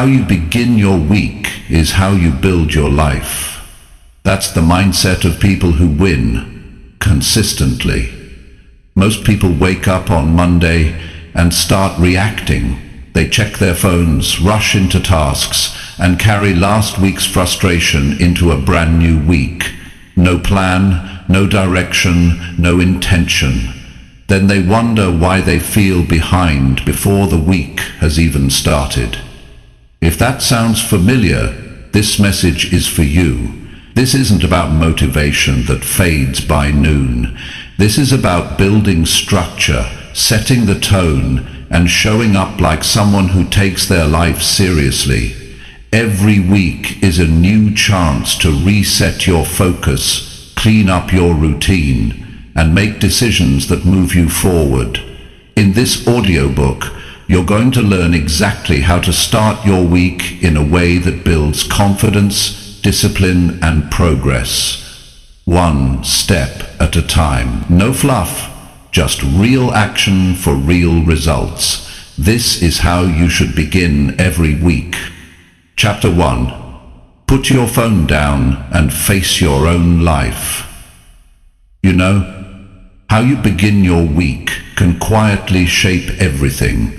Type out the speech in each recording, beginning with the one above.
How you begin your week is how you build your life. That's the mindset of people who win consistently. Most people wake up on Monday and start reacting. They check their phones, rush into tasks, and carry last week's frustration into a brand new week. No plan, no direction, no intention. Then they wonder why they feel behind before the week has even started. If that sounds familiar, this message is for you. This isn't about motivation that fades by noon. This is about building structure, setting the tone, and showing up like someone who takes their life seriously. Every week is a new chance to reset your focus, clean up your routine, and make decisions that move you forward. In this audiobook, you're going to learn exactly how to start your week in a way that builds confidence, discipline, and progress. One step at a time. No fluff, just real action for real results. This is how you should begin every week. Chapter 1. Put your phone down and face your own life. You know, how you begin your week can quietly shape everything.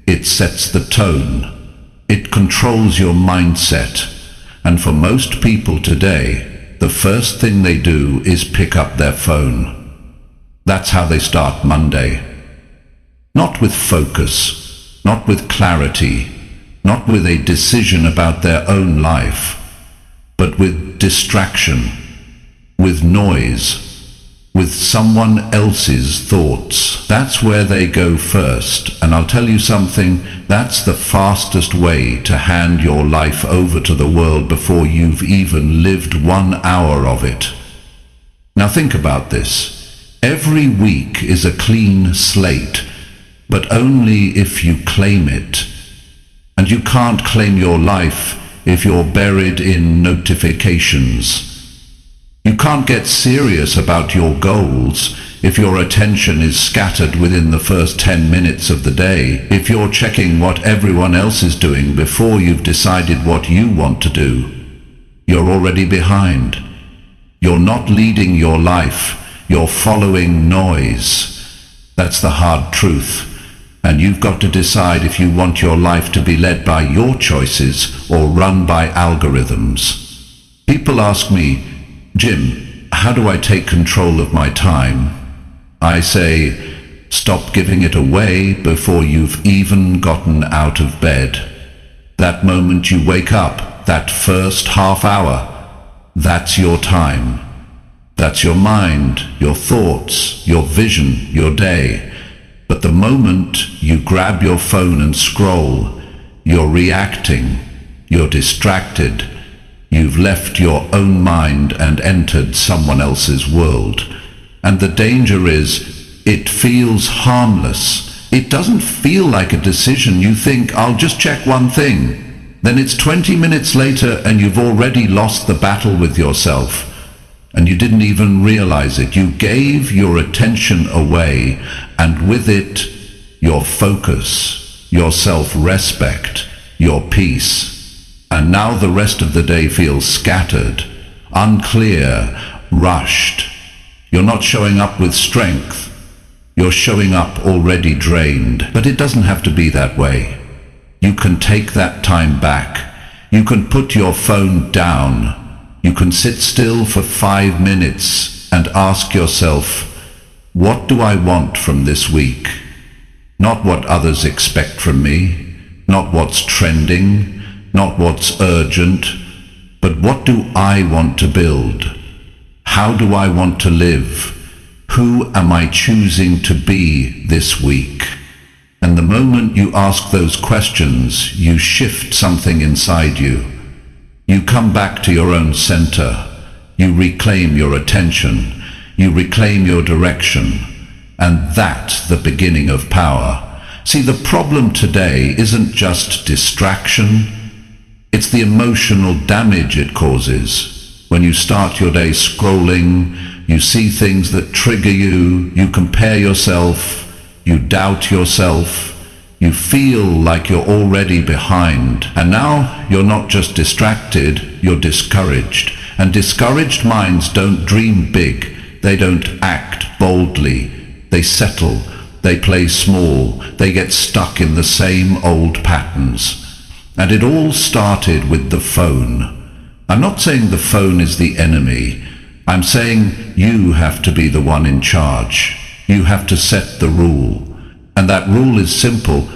It sets the tone. It controls your mindset. And for most people today, the first thing they do is pick up their phone. That's how they start Monday. Not with focus, not with clarity, not with a decision about their own life, but with distraction, with noise, with someone else's thoughts. That's where they go first, and I'll tell you something, that's the fastest way to hand your life over to the world before you've even lived 1 hour of it. Now think about this. Every week is a clean slate, but only if you claim it. And you can't claim your life if you're buried in notifications. You can't get serious about your goals if your attention is scattered within the first 10 minutes of the day, if you're checking what everyone else is doing before you've decided what you want to do. You're already behind. You're not leading your life, you're following noise. That's the hard truth. And you've got to decide if you want your life to be led by your choices or run by algorithms. People ask me, Jim, how do I take control of my time? I say, stop giving it away before you've even gotten out of bed. That moment you wake up, that first half hour, that's your time. That's your mind, your thoughts, your vision, your day. But the moment you grab your phone and scroll, you're reacting, you're distracted. You've left your own mind and entered someone else's world. And the danger is, it feels harmless. It doesn't feel like a decision. You think, I'll just check one thing. Then it's 20 minutes later and you've already lost the battle with yourself. And you didn't even realize it. You gave your attention away, and with it, your focus, your self-respect, your peace. And now the rest of the day feels scattered, unclear, rushed. You're not showing up with strength. You're showing up already drained. But it doesn't have to be that way. You can take that time back. You can put your phone down. You can sit still for 5 minutes and ask yourself, what do I want from this week? Not what others expect from me, not what's trending, not what's urgent, but what do I want to build? How do I want to live? Who am I choosing to be this week? And the moment you ask those questions, you shift something inside you. You come back to your own center. You reclaim your attention. You reclaim your direction. And that's the beginning of power. See, the problem today isn't just distraction. It's the emotional damage it causes. When you start your day scrolling, you see things that trigger you, you compare yourself, you doubt yourself, You feel like you're already behind, and now you're not just distracted, you're discouraged. And discouraged minds don't dream big, they don't act boldly, they settle, they play small, they get stuck in the same old patterns. And it all started with the phone. I'm not saying the phone is the enemy. I'm saying you have to be the one in charge. You have to set the rule. And that rule is simple.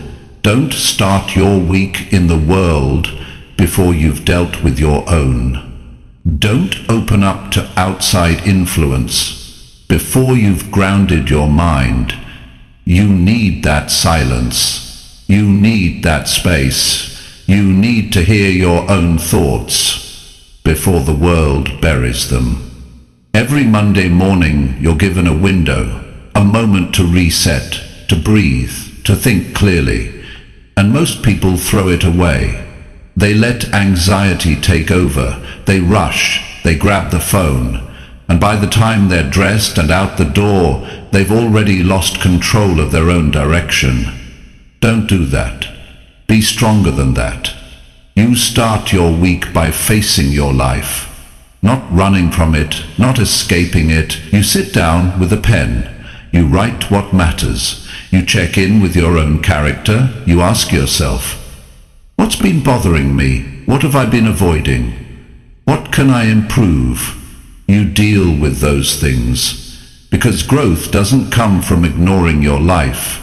Don't start your week in the world before you've dealt with your own. Don't open up to outside influence before you've grounded your mind. You need that silence. You need that space. You need to hear your own thoughts before the world buries them. Every Monday morning you're given a window, a moment to reset, to breathe, to think clearly. And most people throw it away. They let anxiety take over. They rush, they grab the phone, and by the time they're dressed and out the door, they've already lost control of their own direction. Don't do that. Be stronger than that. You start your week by facing your life, not running from it, not escaping it. You sit down with a pen. You write what matters. You check in with your own character. You ask yourself, what's been bothering me? What have I been avoiding? What can I improve? You deal with those things, because growth doesn't come from ignoring your life.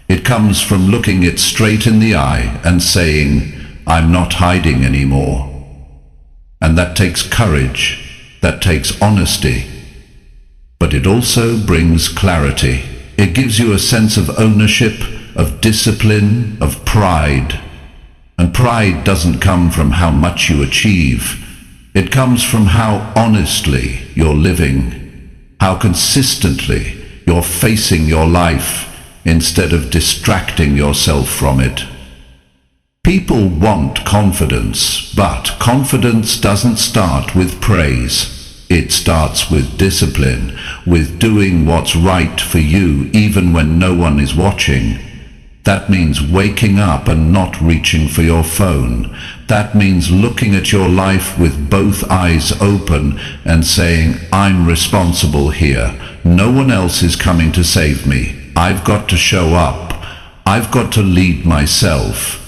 It comes from looking it straight in the eye and saying, I'm not hiding anymore. And that takes courage, that takes honesty, but it also brings clarity. It gives you a sense of ownership, of discipline, of pride. And pride doesn't come from how much you achieve. It comes from how honestly you're living, how consistently you're facing your life instead of distracting yourself from it. People want confidence, but confidence doesn't start with praise. It starts with discipline, with doing what's right for you even when no one is watching. That means waking up and not reaching for your phone. That means looking at your life with both eyes open and saying, I'm responsible here. No one else is coming to save me. I've got to show up. I've got to lead myself.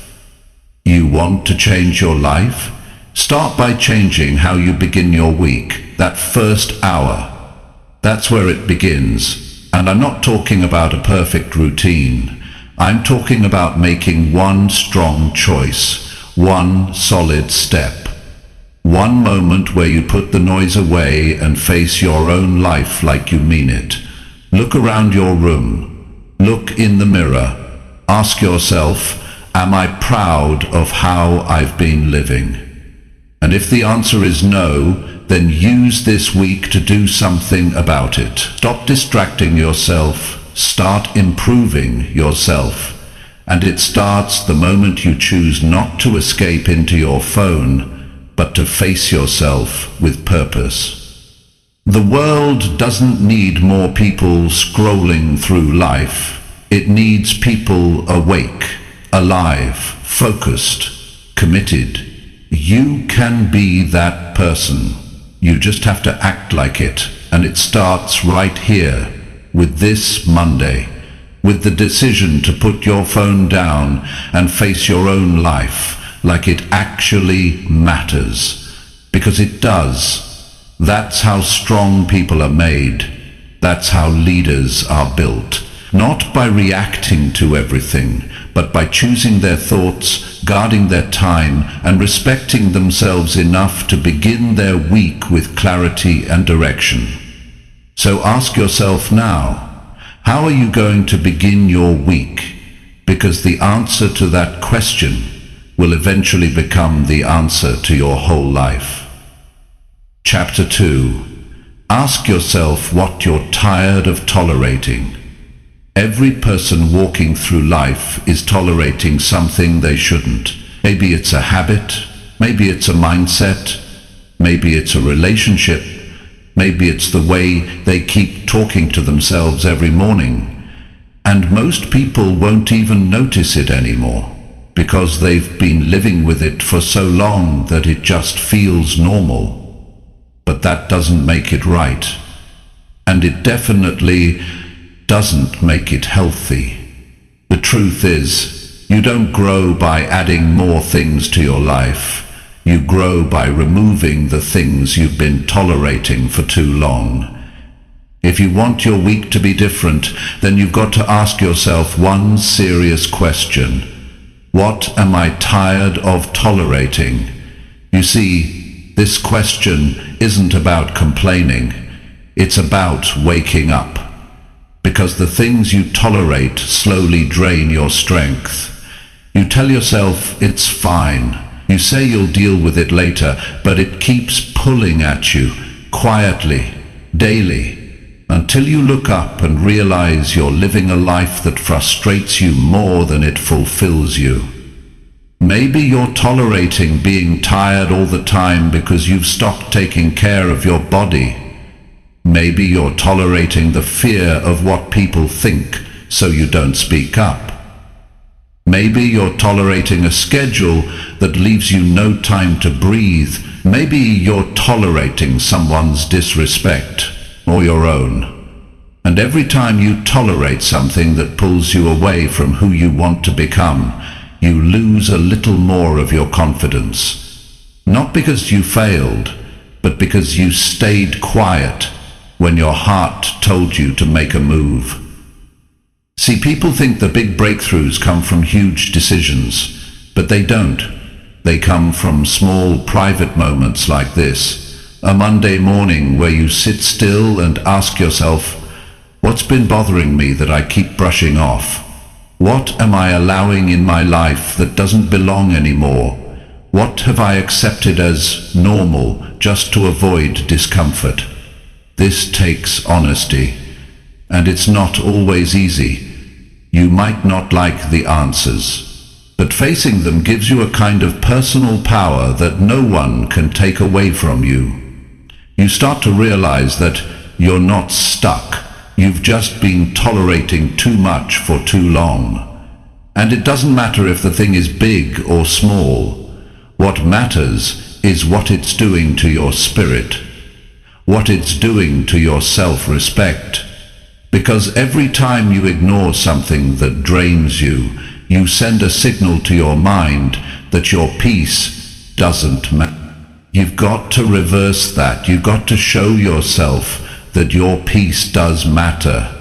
You want to change your life? Start by changing how you begin your week, that first hour. That's where it begins. And I'm not talking about a perfect routine. I'm talking about making one strong choice, one solid step. One moment where you put the noise away and face your own life like you mean it. Look around your room. Look in the mirror. Ask yourself, am I proud of how I've been living? And if the answer is no, then use this week to do something about it. Stop distracting yourself. Start improving yourself. And it starts the moment you choose not to escape into your phone, but to face yourself with purpose. The world doesn't need more people scrolling through life. It needs people awake, alive, focused, committed. You can be that person. You just have to act like it. And it starts right here, with this Monday, with the decision to put your phone down and face your own life like it actually matters. Because it does. That's how strong people are made. That's how leaders are built. Not by reacting to everything, but by choosing their thoughts, guarding their time, and respecting themselves enough to begin their week with clarity and direction. So ask yourself now, how are you going to begin your week? Because the answer to that question will eventually become the answer to your whole life. Chapter 2. Ask yourself what you're tired of tolerating. Every person walking through life is tolerating something they shouldn't. Maybe it's a habit, maybe it's a mindset, maybe it's a relationship, maybe it's the way they keep talking to themselves every morning. And most people won't even notice it anymore, because they've been living with it for so long that it just feels normal. But that doesn't make it right. And it definitely doesn't make it healthy. The truth is, you don't grow by adding more things to your life. You grow by removing the things you've been tolerating for too long. If you want your week to be different, then you've got to ask yourself one serious question. What am I tired of tolerating? You see, this question isn't about complaining. It's about waking up. Because the things you tolerate slowly drain your strength. You tell yourself it's fine. You say you'll deal with it later, but it keeps pulling at you, quietly, daily, until you look up and realize you're living a life that frustrates you more than it fulfills you. Maybe you're tolerating being tired all the time because you've stopped taking care of your body. Maybe you're tolerating the fear of what people think so you don't speak up. Maybe you're tolerating a schedule that leaves you no time to breathe. Maybe you're tolerating someone's disrespect or your own. And every time you tolerate something that pulls you away from who you want to become, you lose a little more of your confidence. Not because you failed, but because you stayed quiet when your heart told you to make a move. See, people think the big breakthroughs come from huge decisions, but they don't. They come from small, private moments like this. A Monday morning where you sit still and ask yourself, what's been bothering me that I keep brushing off? What am I allowing in my life that doesn't belong anymore? What have I accepted as normal just to avoid discomfort? This takes honesty, and it's not always easy. You might not like the answers, but facing them gives you a kind of personal power that no one can take away from you. You start to realize that you're not stuck. You've just been tolerating too much for too long. And it doesn't matter if the thing is big or small. What matters is what it's doing to your spirit, what it's doing to your self-respect. Because every time you ignore something that drains you, you send a signal to your mind that your peace doesn't matter. You've got to reverse that. You've got to show yourself that your peace does matter,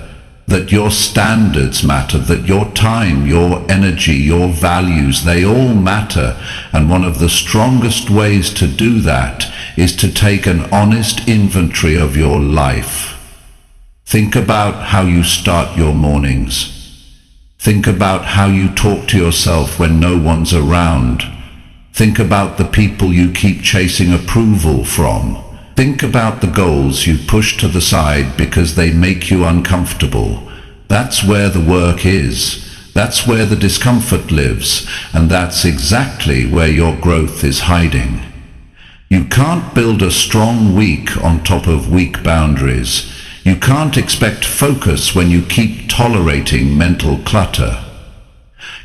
that your standards matter, that your time, your energy, your values, they all matter. And one of the strongest ways to do that is to take an honest inventory of your life. Think about how you start your mornings. Think about how you talk to yourself when no one's around. Think about the people you keep chasing approval from. Think about the goals you push to the side because they make you uncomfortable. That's where the work is. That's where the discomfort lives. And that's exactly where your growth is hiding. You can't build a strong week on top of weak boundaries. You can't expect focus when you keep tolerating mental clutter.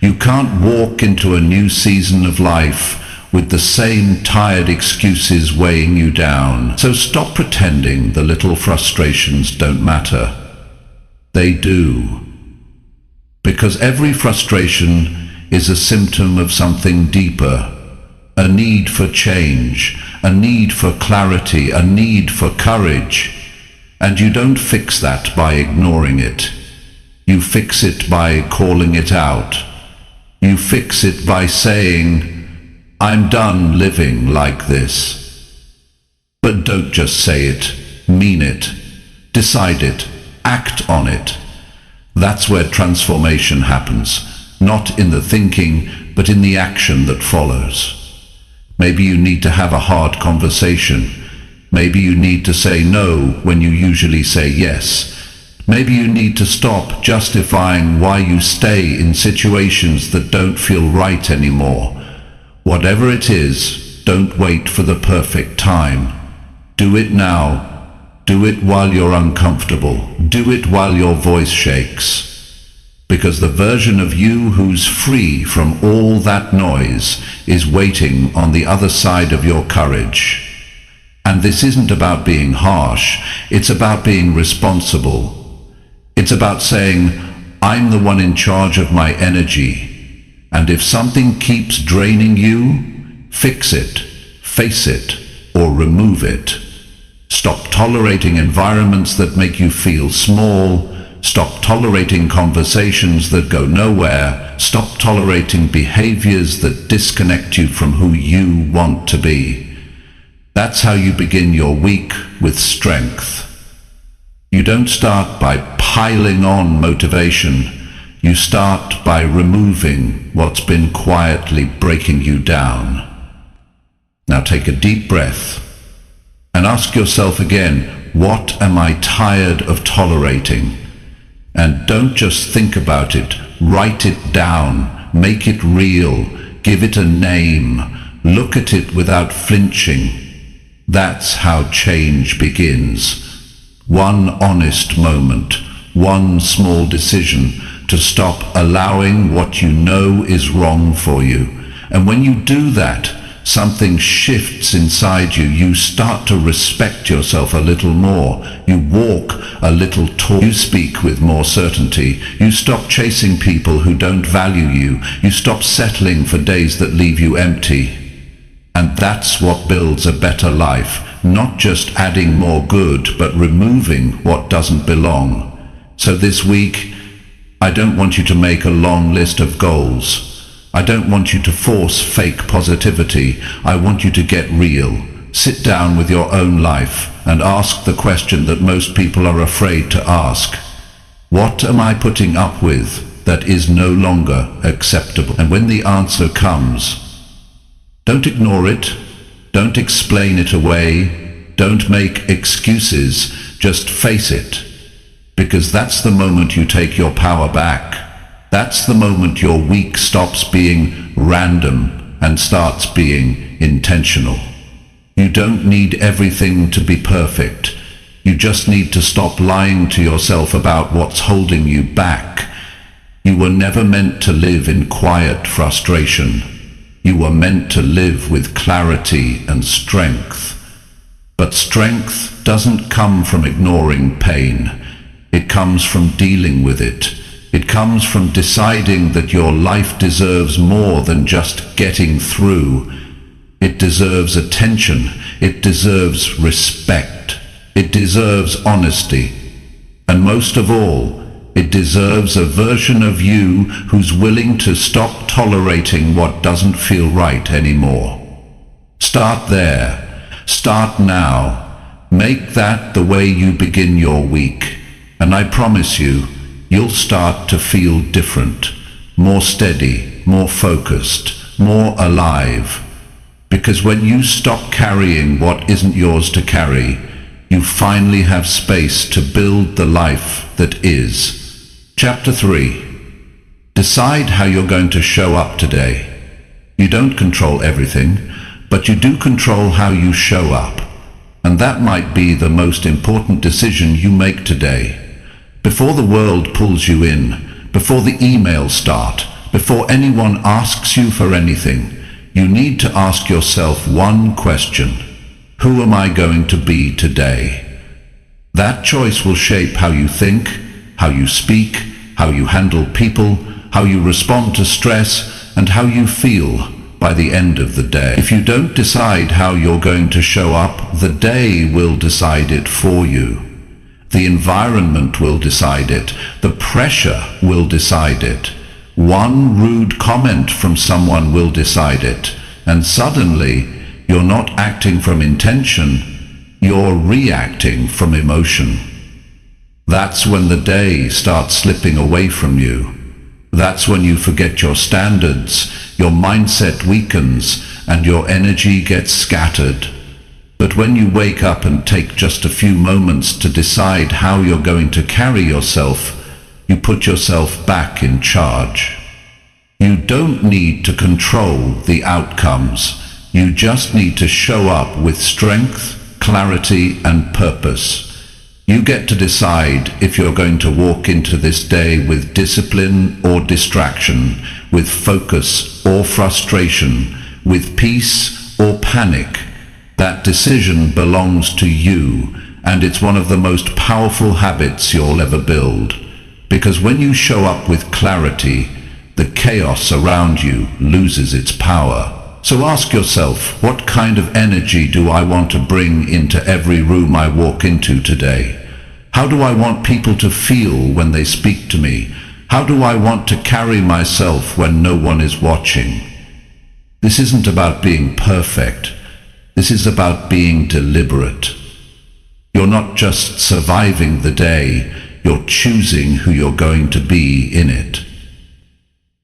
You can't walk into a new season of life with the same tired excuses weighing you down. So stop pretending the little frustrations don't matter. They do. Because every frustration is a symptom of something deeper. A need for change, a need for clarity, a need for courage. And you don't fix that by ignoring it. You fix it by calling it out. You fix it by saying, I'm done living like this. But don't just say it, mean it, decide it, act on it. That's where transformation happens, not in the thinking, but in the action that follows. Maybe you need to have a hard conversation. Maybe you need to say no when you usually say yes. Maybe you need to stop justifying why you stay in situations that don't feel right anymore. Whatever it is, don't wait for the perfect time. Do it now. Do it while you're uncomfortable. Do it while your voice shakes. because the version of you who's free from all that noise is waiting on the other side of your courage. And this isn't about being harsh, it's about being responsible. It's about saying, I'm the one in charge of my energy, and if something keeps draining you, fix it, face it, or remove it. Stop tolerating environments that make you feel small. Stop tolerating conversations that go nowhere. Stop tolerating behaviors that disconnect you from who you want to be. That's how you begin your week with strength. You don't start by piling on motivation. You start by removing what's been quietly breaking you down. Now take a deep breath and ask yourself again, what am I tired of tolerating? And don't just think about it, write it down, make it real, give it a name, look at it without flinching. That's how change begins. One honest moment, one small decision to stop allowing what you know is wrong for you. And when you do that, something shifts inside you. You start to respect yourself a little more. You walk a little taller. You speak with more certainty. You stop chasing people who don't value you. You stop settling for days that leave you empty. And that's what builds a better life. Not just adding more good, but removing what doesn't belong. So this week, I don't want you to make a long list of goals. I don't want you to force fake positivity. I want you to get real. Sit down with your own life and ask the question that most people are afraid to ask. What am I putting up with that is no longer acceptable? And when the answer comes, don't ignore it. Don't explain it away. Don't make excuses. Just face it. Because that's the moment you take your power back. That's the moment your week stops being random and starts being intentional. You don't need everything to be perfect. You just need to stop lying to yourself about what's holding you back. You were never meant to live in quiet frustration. You were meant to live with clarity and strength. But strength doesn't come from ignoring pain. It comes from dealing with it. It comes from deciding that your life deserves more than just getting through. It deserves attention. It deserves respect. It deserves honesty. And most of all, it deserves a version of you who's willing to stop tolerating what doesn't feel right anymore. Start there. Start now. Make that the way you begin your week. And I promise you, you'll start to feel different, more steady, more focused, more alive. Because when you stop carrying what isn't yours to carry, you finally have space to build the life that is. Chapter 3. Decide how you're going to show up today. You don't control everything, but you do control how you show up. And that might be the most important decision you make today. Before the world pulls you in, before the emails start, before anyone asks you for anything, you need to ask yourself one question. Who am I going to be today? That choice will shape how you think, how you speak, how you handle people, how you respond to stress, and how you feel by the end of the day. If you don't decide how you're going to show up, the day will decide it for you. The environment will decide it. The pressure will decide it. One rude comment from someone will decide it. And suddenly, you're not acting from intention, you're reacting from emotion. That's when the day starts slipping away from you. That's when you forget your standards, your mindset weakens, and your energy gets scattered. But when you wake up and take just a few moments to decide how you're going to carry yourself, you put yourself back in charge. You don't need to control the outcomes. You just need to show up with strength, clarity, and purpose. You get to decide if you're going to walk into this day with discipline or distraction, with focus or frustration, with peace or panic. That decision belongs to you, and it's one of the most powerful habits you'll ever build. Because when you show up with clarity, the chaos around you loses its power. So ask yourself, what kind of energy do I want to bring into every room I walk into today? How do I want people to feel when they speak to me? How do I want to carry myself when no one is watching? This isn't about being perfect. This is about being deliberate. You're not just surviving the day, you're choosing who you're going to be in it.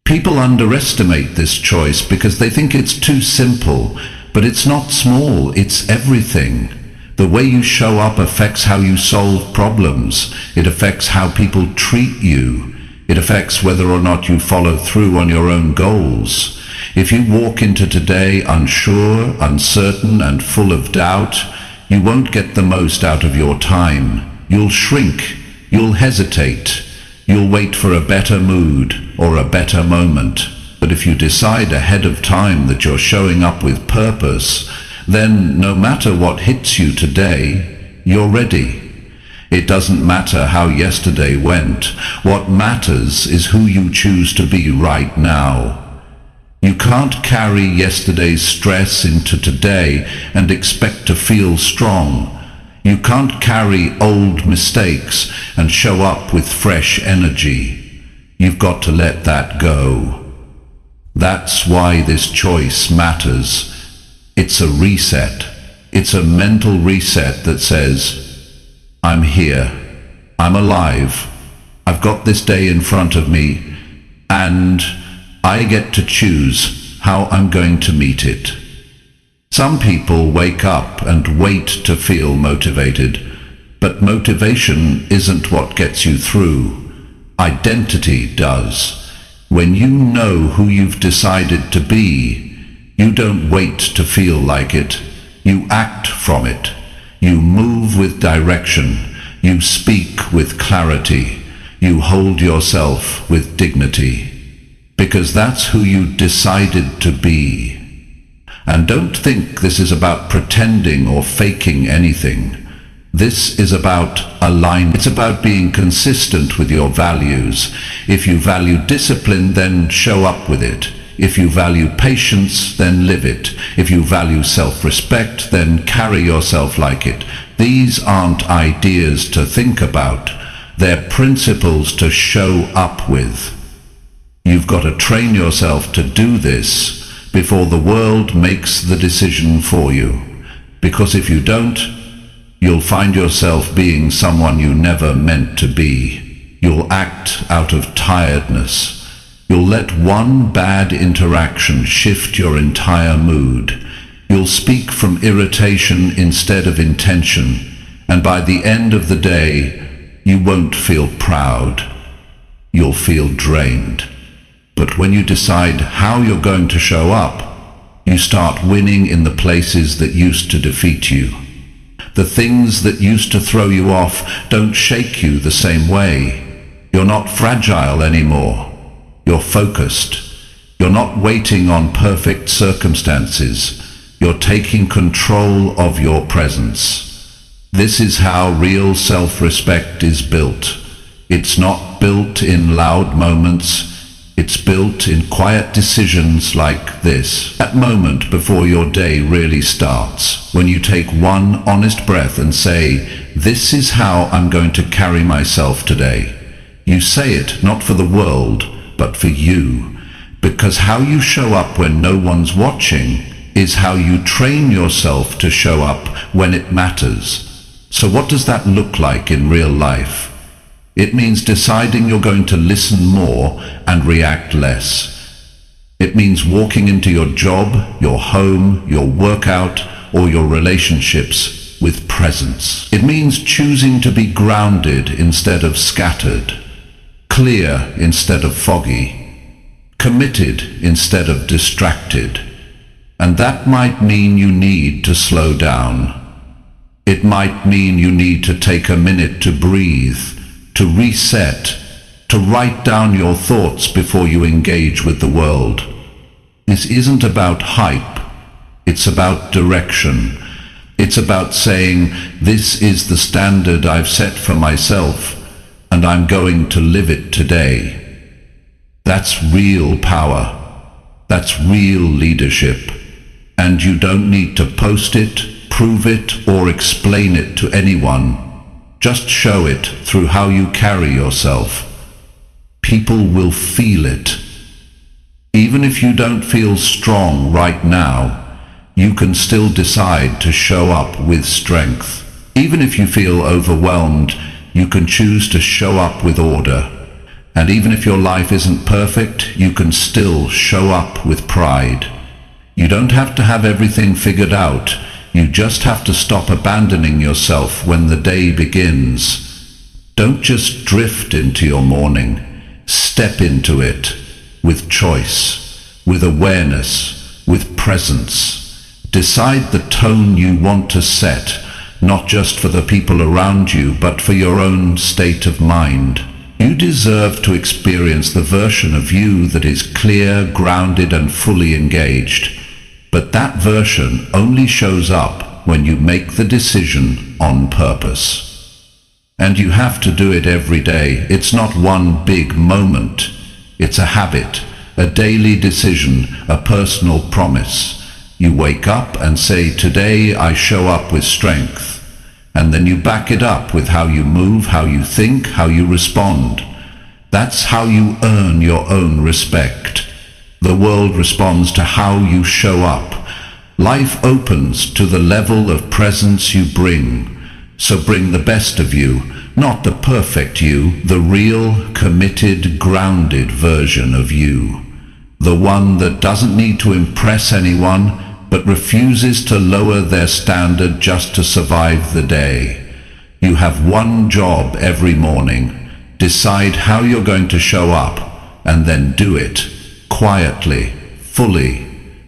People underestimate this choice because they think it's too simple, but it's not small, it's everything. The way you show up affects how you solve problems. It affects how people treat you. It affects whether or not you follow through on your own goals. If you walk into today unsure, uncertain, and full of doubt, you won't get the most out of your time. You'll shrink. You'll hesitate. You'll wait for a better mood or a better moment. But if you decide ahead of time that you're showing up with purpose, then no matter what hits you today, you're ready. It doesn't matter how yesterday went. What matters is who you choose to be right now. You can't carry yesterday's stress into today and expect to feel strong. You can't carry old mistakes and show up with fresh energy. You've got to let that go. That's why this choice matters. It's a reset. It's a mental reset that says, I'm here. I'm alive. I've got this day in front of me, and I get to choose how I'm going to meet it. Some people wake up and wait to feel motivated, but motivation isn't what gets you through. Identity does. When you know who you've decided to be, you don't wait to feel like it. You act from it. You move with direction. You speak with clarity. You hold yourself with dignity. Because that's who you decided to be. And don't think this is about pretending or faking anything. This is about alignment. It's about being consistent with your values. If you value discipline, then show up with it. If you value patience, then live it. If you value self-respect, then carry yourself like it. These aren't ideas to think about. They're principles to show up with. You've got to train yourself to do this before the world makes the decision for you. Because if you don't, you'll find yourself being someone you never meant to be. You'll act out of tiredness. You'll let one bad interaction shift your entire mood. You'll speak from irritation instead of intention. And by the end of the day, you won't feel proud. You'll feel drained. But when you decide how you're going to show up, you start winning in the places that used to defeat you. The things that used to throw you off don't shake you the same way. You're not fragile anymore. You're focused. You're not waiting on perfect circumstances. You're taking control of your presence. This is how real self-respect is built. It's not built in loud moments. It's built in quiet decisions like this. That moment before your day really starts, when you take one honest breath and say, this is how I'm going to carry myself today. You say it not for the world, but for you. Because how you show up when no one's watching is how you train yourself to show up when it matters. So what does that look like in real life? It means deciding you're going to listen more and react less. It means walking into your job, your home, your workout, or your relationships with presence. It means choosing to be grounded instead of scattered, clear instead of foggy, committed instead of distracted. And that might mean you need to slow down. It might mean you need to take a minute to breathe, to reset, to write down your thoughts before you engage with the world. This isn't about hype. It's about direction. It's about saying, this is the standard I've set for myself, and I'm going to live it today. That's real power. That's real leadership. And you don't need to post it, prove it, or explain it to anyone. Just show it through how you carry yourself. People will feel it. Even if you don't feel strong right now, you can still decide to show up with strength. Even if you feel overwhelmed, you can choose to show up with order. And even if your life isn't perfect, you can still show up with pride. You don't have to have everything figured out. You just have to stop abandoning yourself when the day begins. Don't just drift into your morning. Step into it with choice, with awareness, with presence. Decide the tone you want to set, not just for the people around you, but for your own state of mind. You deserve to experience the version of you that is clear, grounded, and fully engaged. But that version only shows up when you make the decision on purpose. And you have to do it every day. It's not one big moment. It's a habit, a daily decision, a personal promise. You wake up and say, today I show up with strength. And then you back it up with how you move, how you think, how you respond. That's how you earn your own respect. The world responds to how you show up. Life opens to the level of presence you bring. So bring the best of you, not the perfect you, the real, committed, grounded version of you. The one that doesn't need to impress anyone, but refuses to lower their standard just to survive the day. You have one job every morning. Decide how you're going to show up, and then do it, quietly, fully,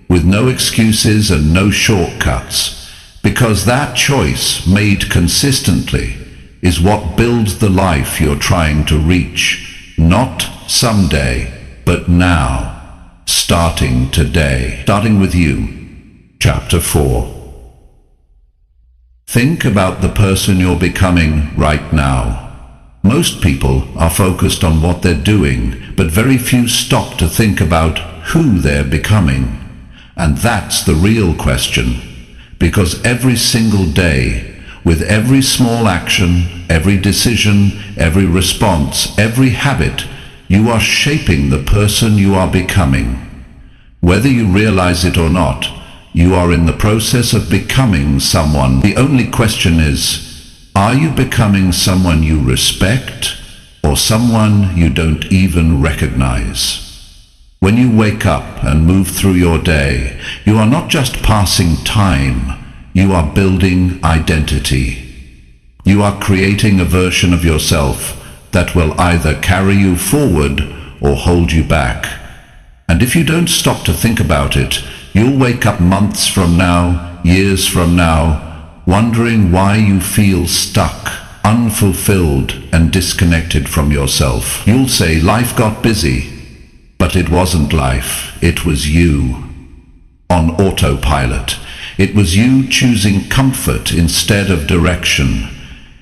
with no excuses and no shortcuts, because that choice made consistently is what builds the life you're trying to reach, not someday, but now, starting today, starting with you. Chapter 4. Think about the person you're becoming right now. Most people are focused on what they're doing, but very few stop to think about who they're becoming. And that's the real question, because every single day, with every small action, every decision, every response, every habit, you are shaping the person you are becoming. Whether you realize it or not, you are in the process of becoming someone. The only question is, are you becoming someone you respect or someone you don't even recognize? When you wake up and move through your day, you are not just passing time, you are building identity. You are creating a version of yourself that will either carry you forward or hold you back. And if you don't stop to think about it, you'll wake up months from now, years from now, wondering why you feel stuck, unfulfilled, and disconnected from yourself. You'll say life got busy, but it wasn't life, it was you. On autopilot. It was you choosing comfort instead of direction.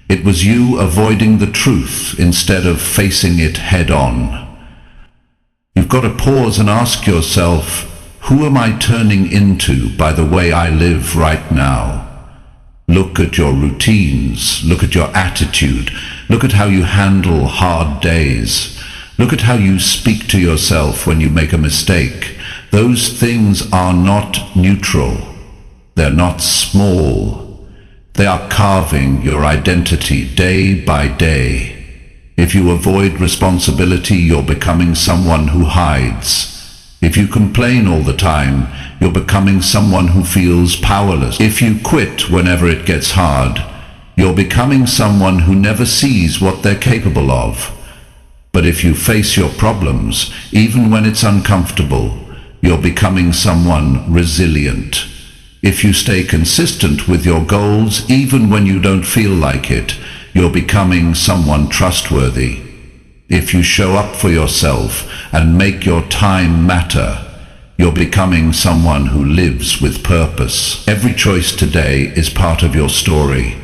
It was you avoiding the truth instead of facing it head on. You've got to pause and ask yourself, who am I turning into by the way I live right now? Look at your routines, look at your attitude, look at how you handle hard days, look at how you speak to yourself when you make a mistake. Those things are not neutral, they're not small, they are carving your identity day by day. If you avoid responsibility, you're becoming someone who hides. If you complain all the time, you're becoming someone who feels powerless. If you quit whenever it gets hard, you're becoming someone who never sees what they're capable of. But if you face your problems, even when it's uncomfortable, you're becoming someone resilient. If you stay consistent with your goals even when you don't feel like it, you're becoming someone trustworthy. If you show up for yourself and make your time matter, you're becoming someone who lives with purpose. Every choice today is part of your story.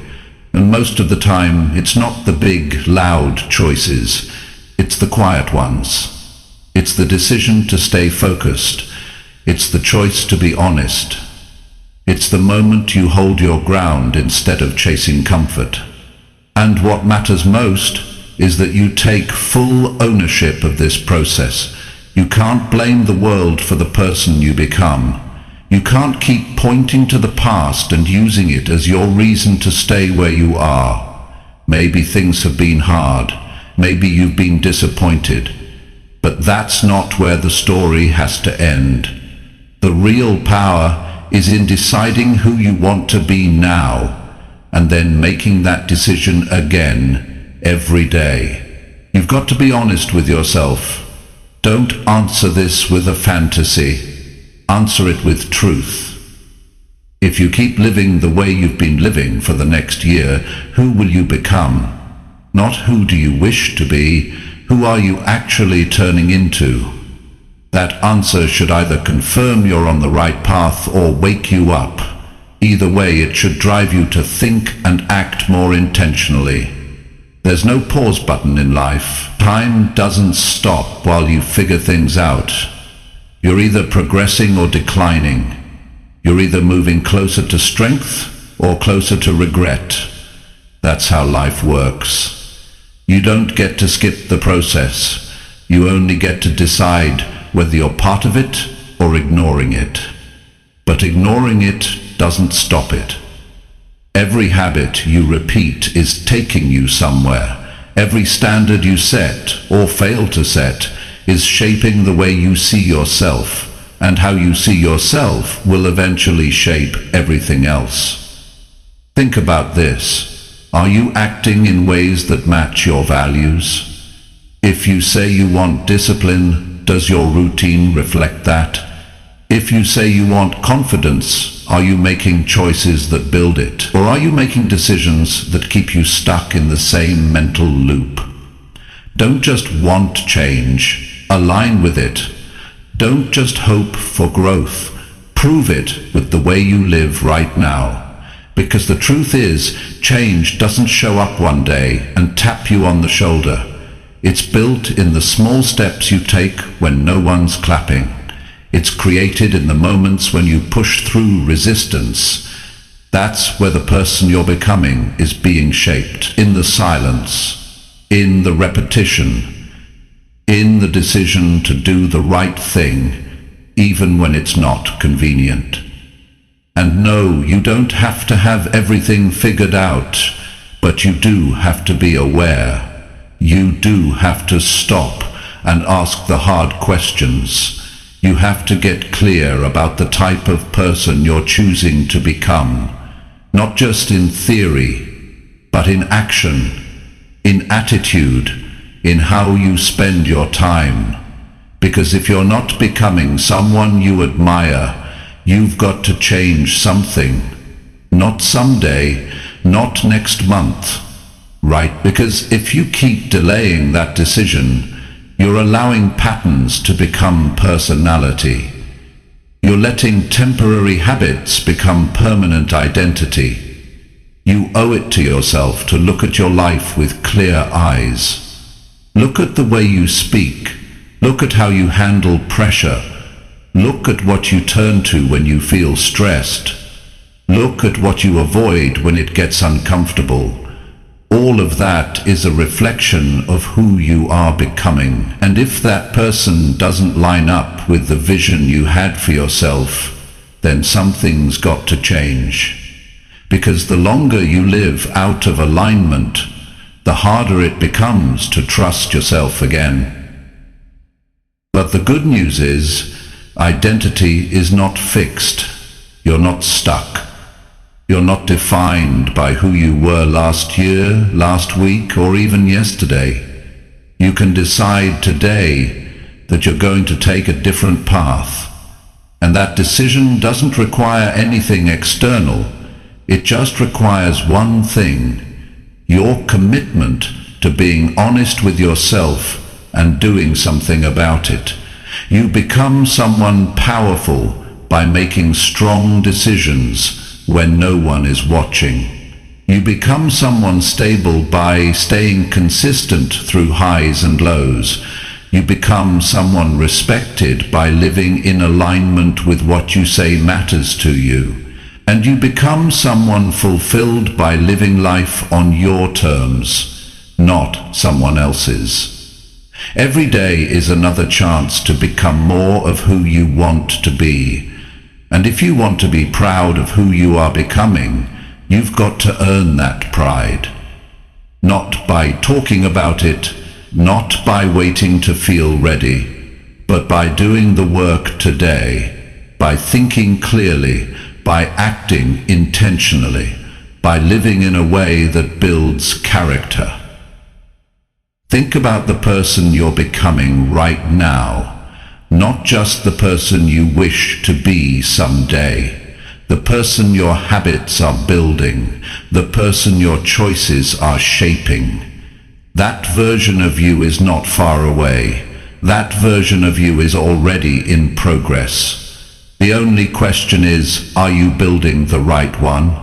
And most of the time, it's not the big, loud choices. It's the quiet ones. It's the decision to stay focused. It's the choice to be honest. It's the moment you hold your ground instead of chasing comfort. And what matters most is that you take full ownership of this process. You can't blame the world for the person you become. You can't keep pointing to the past and using it as your reason to stay where you are. Maybe things have been hard. Maybe you've been disappointed. But that's not where the story has to end. The real power is in deciding who you want to be now, and then making that decision again every day. You've got to be honest with yourself. Don't answer this with a fantasy. Answer it with truth. If you keep living the way you've been living for the next year, who will you become? Not who do you wish to be, who are you actually turning into? That answer should either confirm you're on the right path or wake you up. Either way, it should drive you to think and act more intentionally. There's no pause button in life. Time doesn't stop while you figure things out. You're either progressing or declining. You're either moving closer to strength or closer to regret. That's how life works. You don't get to skip the process. You only get to decide whether you're part of it or ignoring it. But ignoring it doesn't stop it. Every habit you repeat is taking you somewhere. Every standard you set or fail to set is shaping the way you see yourself, and how you see yourself will eventually shape everything else. Think about this. Are you acting in ways that match your values? If you say you want discipline, does your routine reflect that? If you say you want confidence, are you making choices that build it? Or are you making decisions that keep you stuck in the same mental loop? Don't just want change, align with it. Don't just hope for growth, prove it with the way you live right now. Because the truth is, change doesn't show up one day and tap you on the shoulder. It's built in the small steps you take when no one's clapping. It's created in the moments when you push through resistance. That's where the person you're becoming is being shaped. In the silence, in the repetition, in the decision to do the right thing, even when it's not convenient. And no, you don't have to have everything figured out, but you do have to be aware. You do have to stop and ask the hard questions. You have to get clear about the type of person you're choosing to become, not just in theory, but in action, in attitude, in how you spend your time. Because if you're not becoming someone you admire, you've got to change something. Not someday, not next month, right? Because if you keep delaying that decision, you're allowing patterns to become personality. You're letting temporary habits become permanent identity. You owe it to yourself to look at your life with clear eyes. Look at the way you speak. Look at how you handle pressure. Look at what you turn to when you feel stressed. Look at what you avoid when it gets uncomfortable. All of that is a reflection of who you are becoming. And if that person doesn't line up with the vision you had for yourself, then something's got to change. Because the longer you live out of alignment, the harder it becomes to trust yourself again. But the good news is, identity is not fixed. You're not stuck. You're not defined by who you were last year, last week, or even yesterday. You can decide today that you're going to take a different path. And that decision doesn't require anything external. It just requires one thing: your commitment to being honest with yourself and doing something about it. You become someone powerful by making strong decisions when no one is watching. You become someone stable by staying consistent through highs and lows. You become someone respected by living in alignment with what you say matters to you. And you become someone fulfilled by living life on your terms, not someone else's. Every day is another chance to become more of who you want to be. And if you want to be proud of who you are becoming, you've got to earn that pride. Not by talking about it, not by waiting to feel ready, but by doing the work today, by thinking clearly, by acting intentionally, by living in a way that builds character. Think about the person you're becoming right now, not just the person you wish to be someday, the person your habits are building, the person your choices are shaping. That version of you is not far away. That version of you is already in progress. The only question is, are you building the right one?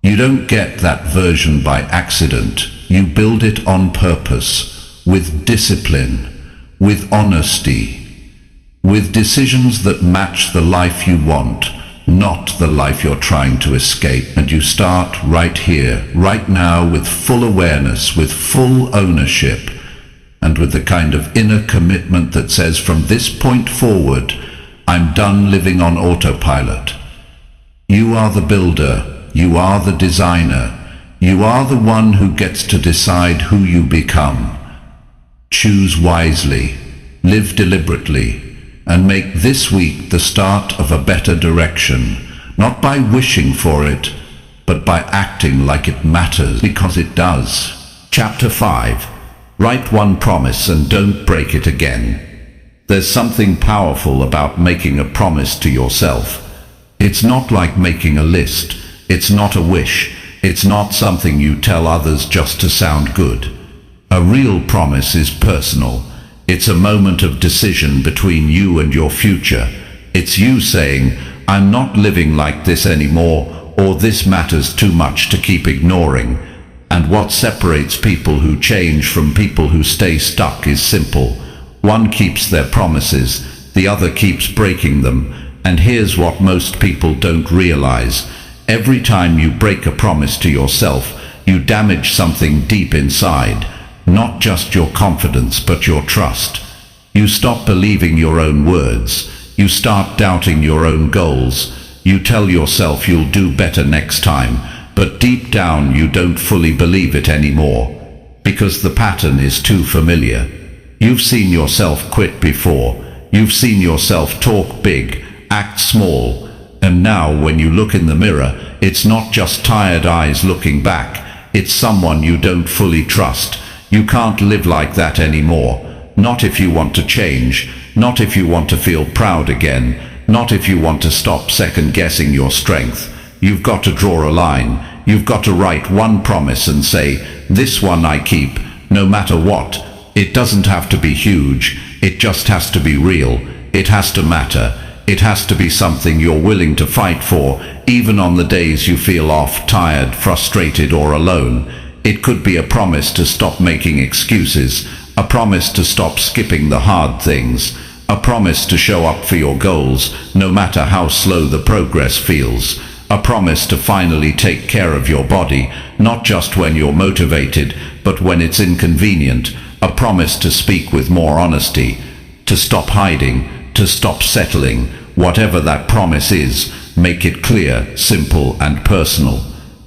You don't get that version by accident. You build it on purpose, with discipline, with honesty, with decisions that match the life you want, not the life you're trying to escape. And you start right here, right now, with full awareness, with full ownership, and with the kind of inner commitment that says, from this point forward, I'm done living on autopilot. You are the builder, you are the designer, you are the one who gets to decide who you become. Choose wisely, live deliberately, and make this week the start of a better direction, not by wishing for it, but by acting like it matters, because it does. Chapter 5. Write one promise and don't break it again. There's something powerful about making a promise to yourself. It's not like making a list. It's not a wish. It's not something you tell others just to sound good. A real promise is personal. It's a moment of decision between you and your future. It's you saying, I'm not living like this anymore, or this matters too much to keep ignoring. And what separates people who change from people who stay stuck is simple. One keeps their promises, the other keeps breaking them. And here's what most people don't realize. Every time you break a promise to yourself, you damage something deep inside. Not just your confidence, but your trust. You stop believing your own words. You start doubting your own goals. You tell yourself you'll do better next time, but deep down you don't fully believe it anymore, because the pattern is too familiar. You've seen yourself quit before. You've seen yourself talk big, act small, and now when you look in the mirror, it's not just tired eyes looking back. It's someone you don't fully trust. You can't live like that anymore. Not if you want to change. Not if you want to feel proud again. Not if you want to stop second-guessing your strength. You've got to draw a line. You've got to write one promise and say, this one I keep, no matter what. It doesn't have to be huge. It just has to be real. It has to matter. It has to be something you're willing to fight for, even on the days you feel off, tired, frustrated, or alone. It could be a promise to stop making excuses, a promise to stop skipping the hard things, a promise to show up for your goals, no matter how slow the progress feels, a promise to finally take care of your body, not just when you're motivated, but when it's inconvenient, a promise to speak with more honesty, to stop hiding, to stop settling. Whatever that promise is, make it clear, simple, and personal.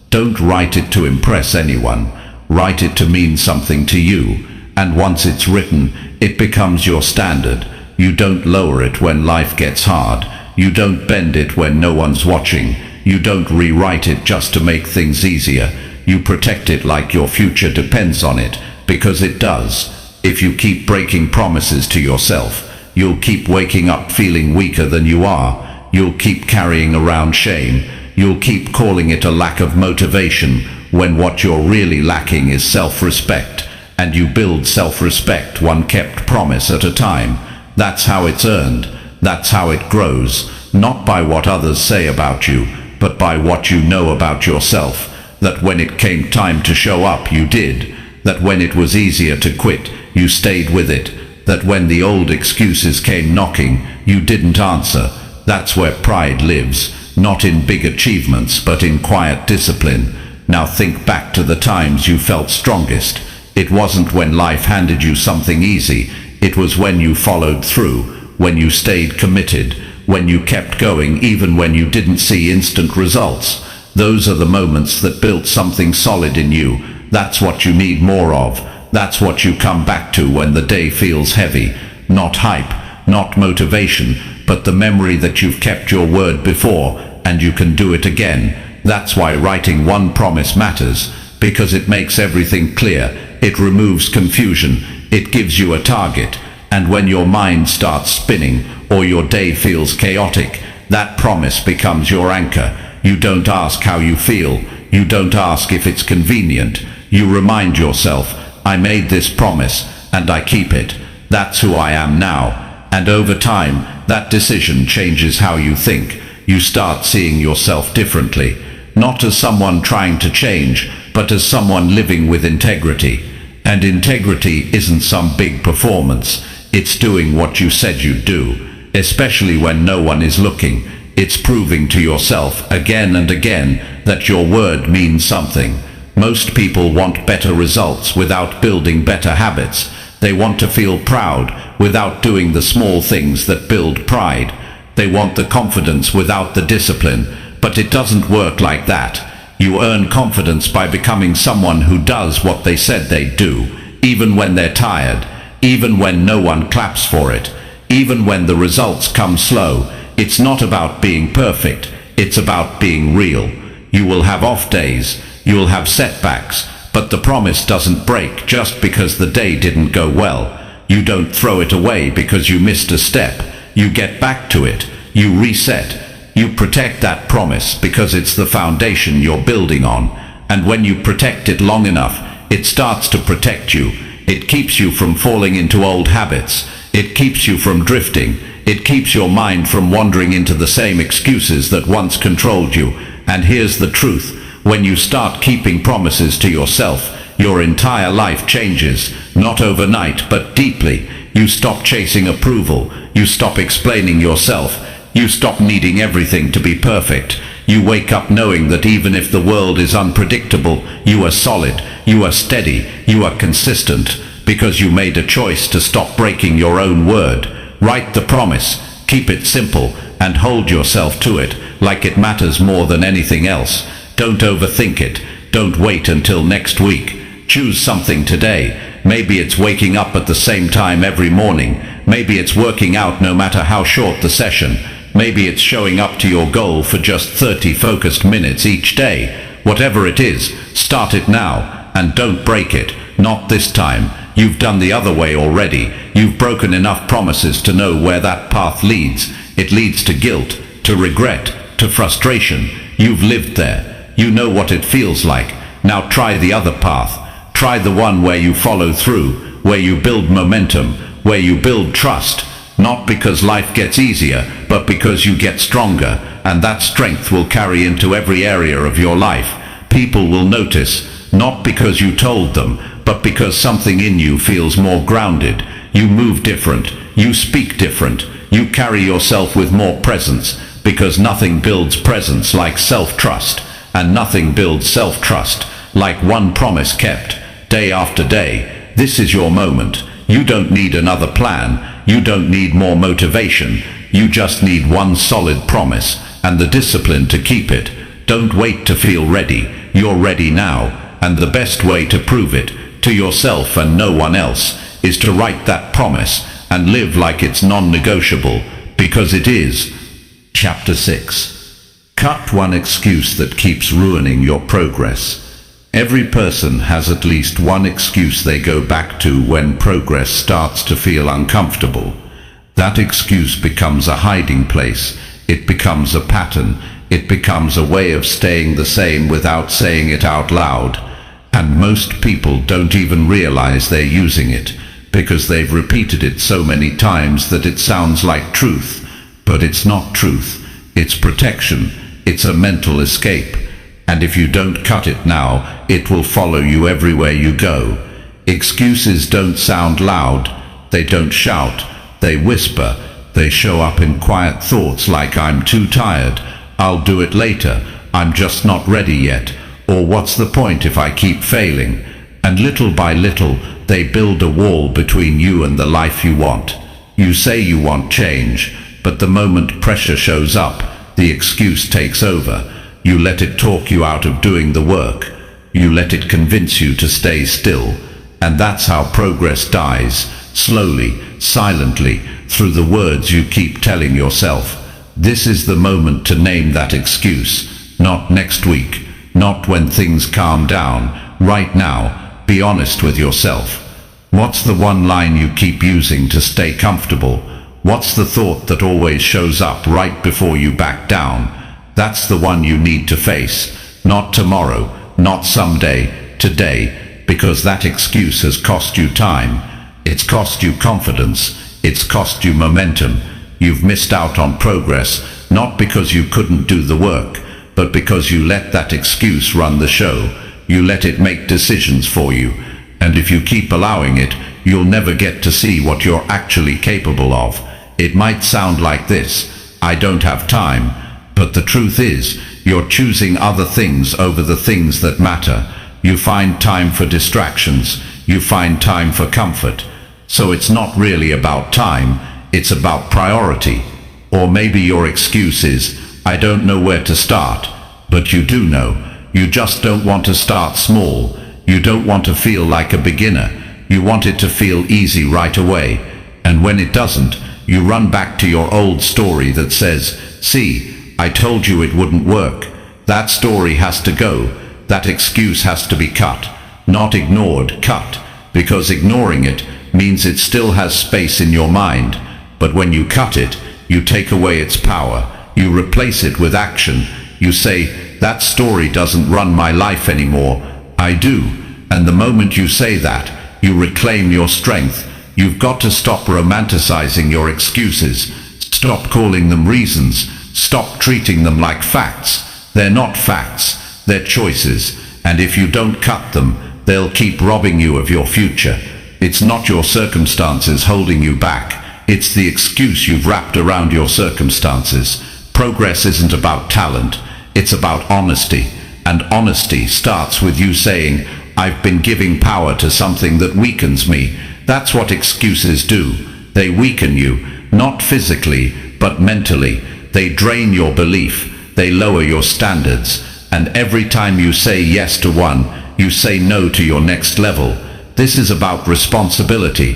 Don't write it to impress anyone. Write it to mean something to you. And once it's written, it becomes your standard. You don't lower it when life gets hard. You don't bend it when no one's watching. You don't rewrite it just to make things easier. You protect it like your future depends on it, because it does. If you keep breaking promises to yourself, You'll keep waking up feeling weaker than you are. You'll keep carrying around shame. You'll keep calling it a lack of motivation, when what you're really lacking is self-respect. And you build self-respect one kept promise at a time. That's how it's earned. That's how it grows. Not by what others say about you, but by what you know about yourself. That when it came time to show up, you did. That when it was easier to quit, you stayed with it. That when the old excuses came knocking, you didn't answer. That's where pride lives, not in big achievements, but in quiet discipline. Now think back to the times you felt strongest. It wasn't when life handed you something easy. It was when you followed through, when you stayed committed, when you kept going even when you didn't see instant results. Those are the moments that built something solid in you. That's what you need more of. That's what you come back to when the day feels heavy. Not hype, not motivation, but the memory that you've kept your word before, and you can do it again. That's why writing one promise matters, because it makes everything clear. It removes confusion. It gives you a target. And when your mind starts spinning, or your day feels chaotic, that promise becomes your anchor. You don't ask how you feel. You don't ask if it's convenient. You remind yourself, I made this promise, and I keep it. That's who I am now. And over time, that decision changes how you think. You start seeing yourself differently, not as someone trying to change, but as someone living with integrity. And integrity isn't some big performance. It's doing what you said you'd do, especially when no one is looking. It's proving to yourself again and again that your word means something. Most people want better results without building better habits. They want to feel proud without doing the small things that build pride. They want the confidence without the discipline, but it doesn't work like that. You earn confidence by becoming someone who does what they said they'd do, even when they're tired, even when no one claps for it, even when the results come slow. It's not about being perfect, it's about being real. You will have off days, you'll have setbacks, but the promise doesn't break just because the day didn't go well. You don't throw it away because you missed a step. You get back to it. You reset. You protect that promise because it's the foundation you're building on. And when you protect it long enough, it starts to protect you. It keeps you from falling into old habits. It keeps you from drifting. It keeps your mind from wandering into the same excuses that once controlled you. And here's the truth. When you start keeping promises to yourself, your entire life changes, not overnight, but deeply. You stop chasing approval. You stop explaining yourself. You stop needing everything to be perfect. You wake up knowing that even if the world is unpredictable, you are solid, you are steady, you are consistent, because you made a choice to stop breaking your own word. Write the promise, keep it simple, and hold yourself to it like it matters more than anything else. Don't overthink it. Don't wait until next week. Choose something today. Maybe it's waking up at the same time every morning. Maybe it's working out no matter how short the session. Maybe it's showing up to your goal for just 30 focused minutes each day. Whatever it is, start it now, and don't break it. Not this time. You've done the other way already. You've broken enough promises to know where that path leads. It leads to guilt, to regret, to frustration. You've lived there. You know what it feels like. Now try the other path. Try the one where you follow through, where you build momentum, where you build trust. Not because life gets easier, but because you get stronger, and that strength will carry into every area of your life. People will notice, not because you told them, but because something in you feels more grounded. You move different. You speak different. You carry yourself with more presence, because nothing builds presence like self-trust. And nothing builds self-trust like one promise kept, day after day. This is your moment. You don't need another plan. You don't need more motivation. You just need one solid promise and the discipline to keep it. Don't wait to feel ready. You're ready now. And the best way to prove it, to yourself and no one else, is to write that promise and live like it's non-negotiable, because it is. Chapter 6. Cut one excuse that keeps ruining your progress. Every person has at least one excuse they go back to when progress starts to feel uncomfortable. That excuse becomes a hiding place. It becomes a pattern. It becomes a way of staying the same without saying it out loud. And most people don't even realize they're using it, because they've repeated it so many times that it sounds like truth. But it's not truth. It's protection. It's a mental escape. And if you don't cut it now, it will follow you everywhere you go. Excuses don't sound loud. They don't shout. They whisper. They show up in quiet thoughts like, I'm too tired, I'll do it later, I'm just not ready yet, or what's the point if I keep failing? And little by little, they build a wall between you and the life you want. You say you want change, but the moment pressure shows up, the excuse takes over. You let it talk you out of doing the work. You let it convince you to stay still. And that's how progress dies, slowly, silently, through the words you keep telling yourself. This is the moment to name that excuse. Not next week, not when things calm down. Right now, be honest with yourself. What's the one line you keep using to stay comfortable? What's the thought that always shows up right before you back down? That's the one you need to face. Not tomorrow, not someday, today, because that excuse has cost you time. It's cost you confidence. It's cost you momentum. You've missed out on progress, not because you couldn't do the work, but because you let that excuse run the show. You let it make decisions for you. And if you keep allowing it, you'll never get to see what you're actually capable of. It might sound like this: I don't have time. But the truth is, you're choosing other things over the things that matter. You find time for distractions. You find time for comfort. So it's not really about time, it's about priority. Or maybe your excuse is, I don't know where to start. But you do know. You just don't want to start small. You don't want to feel like a beginner. You want it to feel easy right away. And when it doesn't, you run back to your old story that says, see, I told you it wouldn't work. That story has to go. That excuse has to be cut. Not ignored, cut. Because ignoring it means it still has space in your mind. But when you cut it, you take away its power. You replace it with action. You say, that story doesn't run my life anymore. I do. And the moment you say that, you reclaim your strength. You've got to stop romanticizing your excuses. Stop calling them reasons. Stop treating them like facts. They're not facts. They're choices. And if you don't cut them, they'll keep robbing you of your future. It's not your circumstances holding you back. It's the excuse you've wrapped around your circumstances. Progress isn't about talent. It's about honesty. And honesty starts with you saying, I've been giving power to something that weakens me. That's what excuses do. They weaken you, not physically, but mentally. They drain your belief. They lower your standards. And every time you say yes to one, you say no to your next level. This is about responsibility.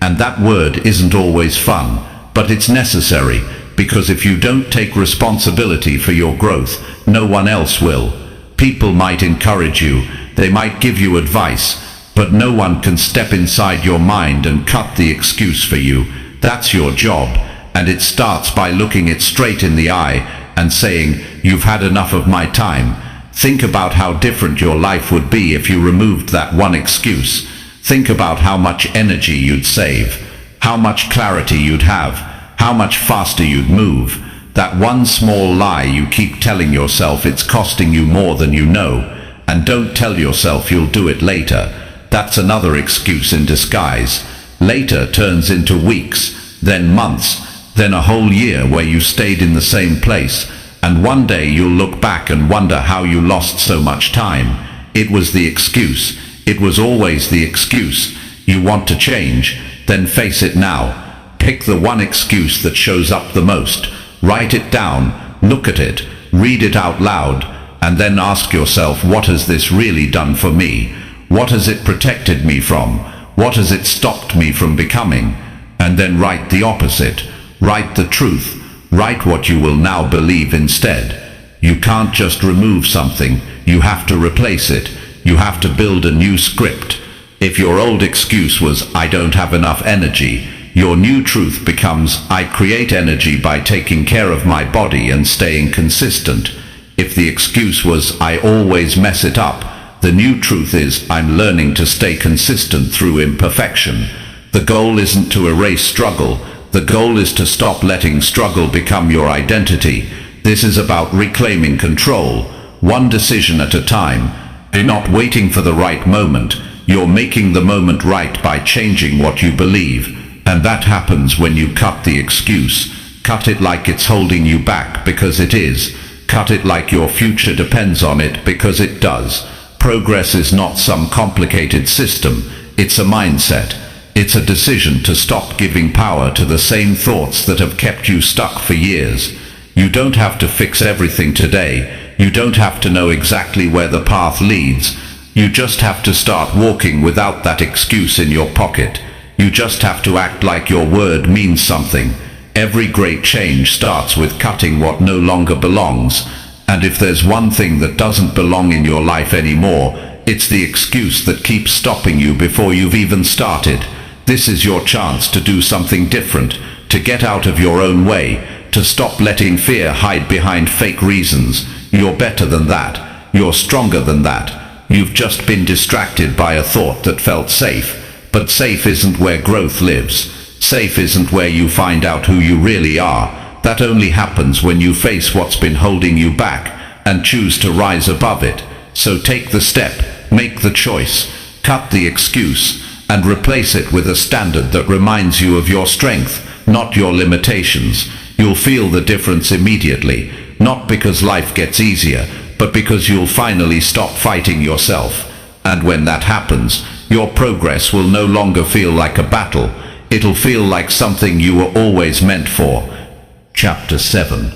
And that word isn't always fun, but it's necessary, because if you don't take responsibility for your growth, no one else will. People might encourage you, they might give you advice, but no one can step inside your mind and cut the excuse for you. That's your job, and it starts by looking it straight in the eye and saying, you've had enough of my time. Think about how different your life would be if you removed that one excuse. Think about how much energy you'd save, how much clarity you'd have, how much faster you'd move. That one small lie you keep telling yourself, it's costing you more than you know. And don't tell yourself you'll do it later. That's another excuse in disguise. Later turns into weeks, then months, then a whole year where you stayed in the same place. And one day you'll look back and wonder how you lost so much time. It was the excuse. It was always the excuse. You want to change? Then face it now. Pick the one excuse that shows up the most. Write it down, look at it, read it out loud, and then ask yourself, what has this really done for me? What has it protected me from? What has it stopped me from becoming? And then write the opposite. Write the truth. Write what you will now believe instead. You can't just remove something, you have to replace it. You have to build a new script. If your old excuse was, I don't have enough energy, Your new truth becomes, I create energy by taking care of my body and staying consistent. If the excuse was, I always mess it up, the new truth is, I'm learning to stay consistent through imperfection. The goal isn't to erase struggle. The goal is to stop letting struggle become your identity. This is about reclaiming control, one decision at a time. You're not waiting for the right moment. You're making the moment right by changing what you believe. And that happens when you cut the excuse. Cut it like it's holding you back, because it is. Cut it like your future depends on it, because it does. Progress is not some complicated system. It's a mindset. It's a decision to stop giving power to the same thoughts that have kept you stuck for years. You don't have to fix everything today. You don't have to know exactly where the path leads. You just have to start walking without that excuse in your pocket. You just have to act like your word means something. Every great change starts with cutting what no longer belongs. And if there's one thing that doesn't belong in your life anymore, it's the excuse that keeps stopping you before you've even started. This is your chance to do something different, to get out of your own way, to stop letting fear hide behind fake reasons. You're better than that. You're stronger than that. You've just been distracted by a thought that felt safe. But safe isn't where growth lives. Safe isn't where you find out who you really are. That only happens when you face what's been holding you back and choose to rise above it. So take the step, make the choice, cut the excuse, and replace it with a standard that reminds you of your strength, not your limitations. You'll feel the difference immediately, not because life gets easier, but because you'll finally stop fighting yourself. And when that happens, your progress will no longer feel like a battle. It'll feel like something you were always meant for. Chapter 7.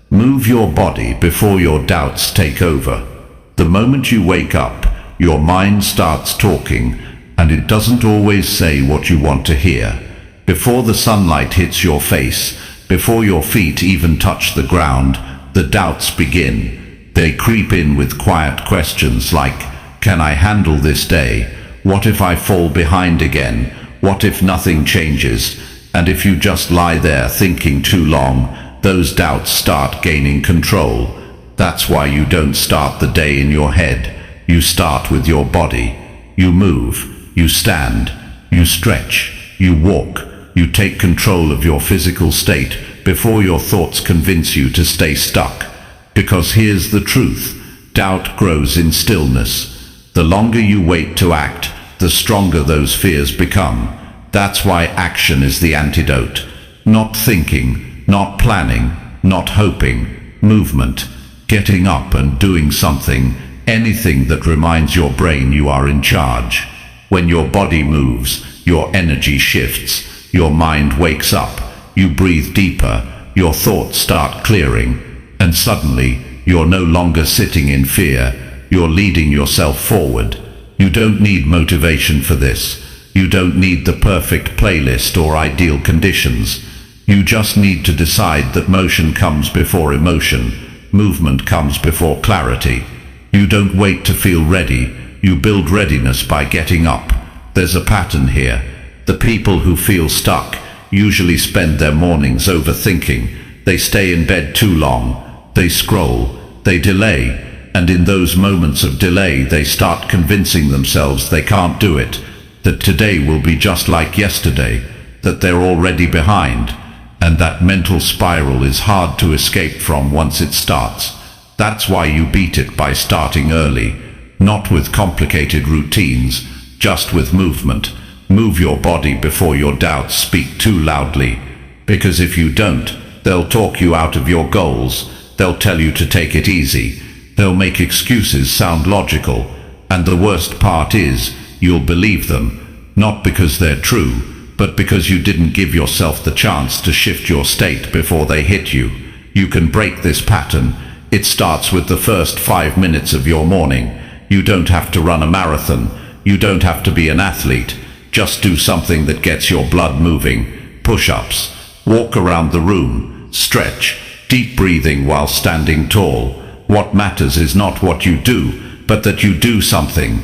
Move your body before your doubts take over. The moment you wake up, your mind starts talking, and it doesn't always say what you want to hear. Before the sunlight hits your face, before your feet even touch the ground, the doubts begin. They creep in with quiet questions like, can I handle this day? What if I fall behind again? What if nothing changes? And if you just lie there thinking too long, those doubts start gaining control. That's why you don't start the day in your head. You start with your body. You move, you stand, you stretch, you walk, you take control of your physical state before your thoughts convince you to stay stuck. Because here's the truth, doubt grows in stillness. The longer you wait to act, the stronger those fears become. That's why action is the antidote. Not thinking, not planning, not hoping. Movement. Getting up and doing something. Anything that reminds your brain you are in charge. When your body moves, your energy shifts. Your mind wakes up. You breathe deeper. Your thoughts start clearing. And suddenly, you're no longer sitting in fear. You're leading yourself forward. You don't need motivation for this. You don't need the perfect playlist or ideal conditions. You just need to decide that motion comes before emotion. Movement comes before clarity. You don't wait to feel ready. You build readiness by getting up. There's a pattern here. The people who feel stuck usually spend their mornings overthinking. They stay in bed too long. They scroll. They delay. And in those moments of delay, they start convincing themselves they can't do it, that today will be just like yesterday, that they're already behind, and that mental spiral is hard to escape from once it starts. That's why you beat it by starting early, not with complicated routines, just with movement. Move your body before your doubts speak too loudly, because if you don't, they'll talk you out of your goals. They'll tell you to take it easy. They'll make excuses sound logical, and the worst part is, you'll believe them, not because they're true, but because you didn't give yourself the chance to shift your state before they hit you. You can break this pattern. It starts with the first 5 minutes of your morning. You don't have to run a marathon. You don't have to be an athlete. Just do something that gets your blood moving. Push-ups. Walk around the room. Stretch. Deep breathing while standing tall. What matters is not what you do, but that you do something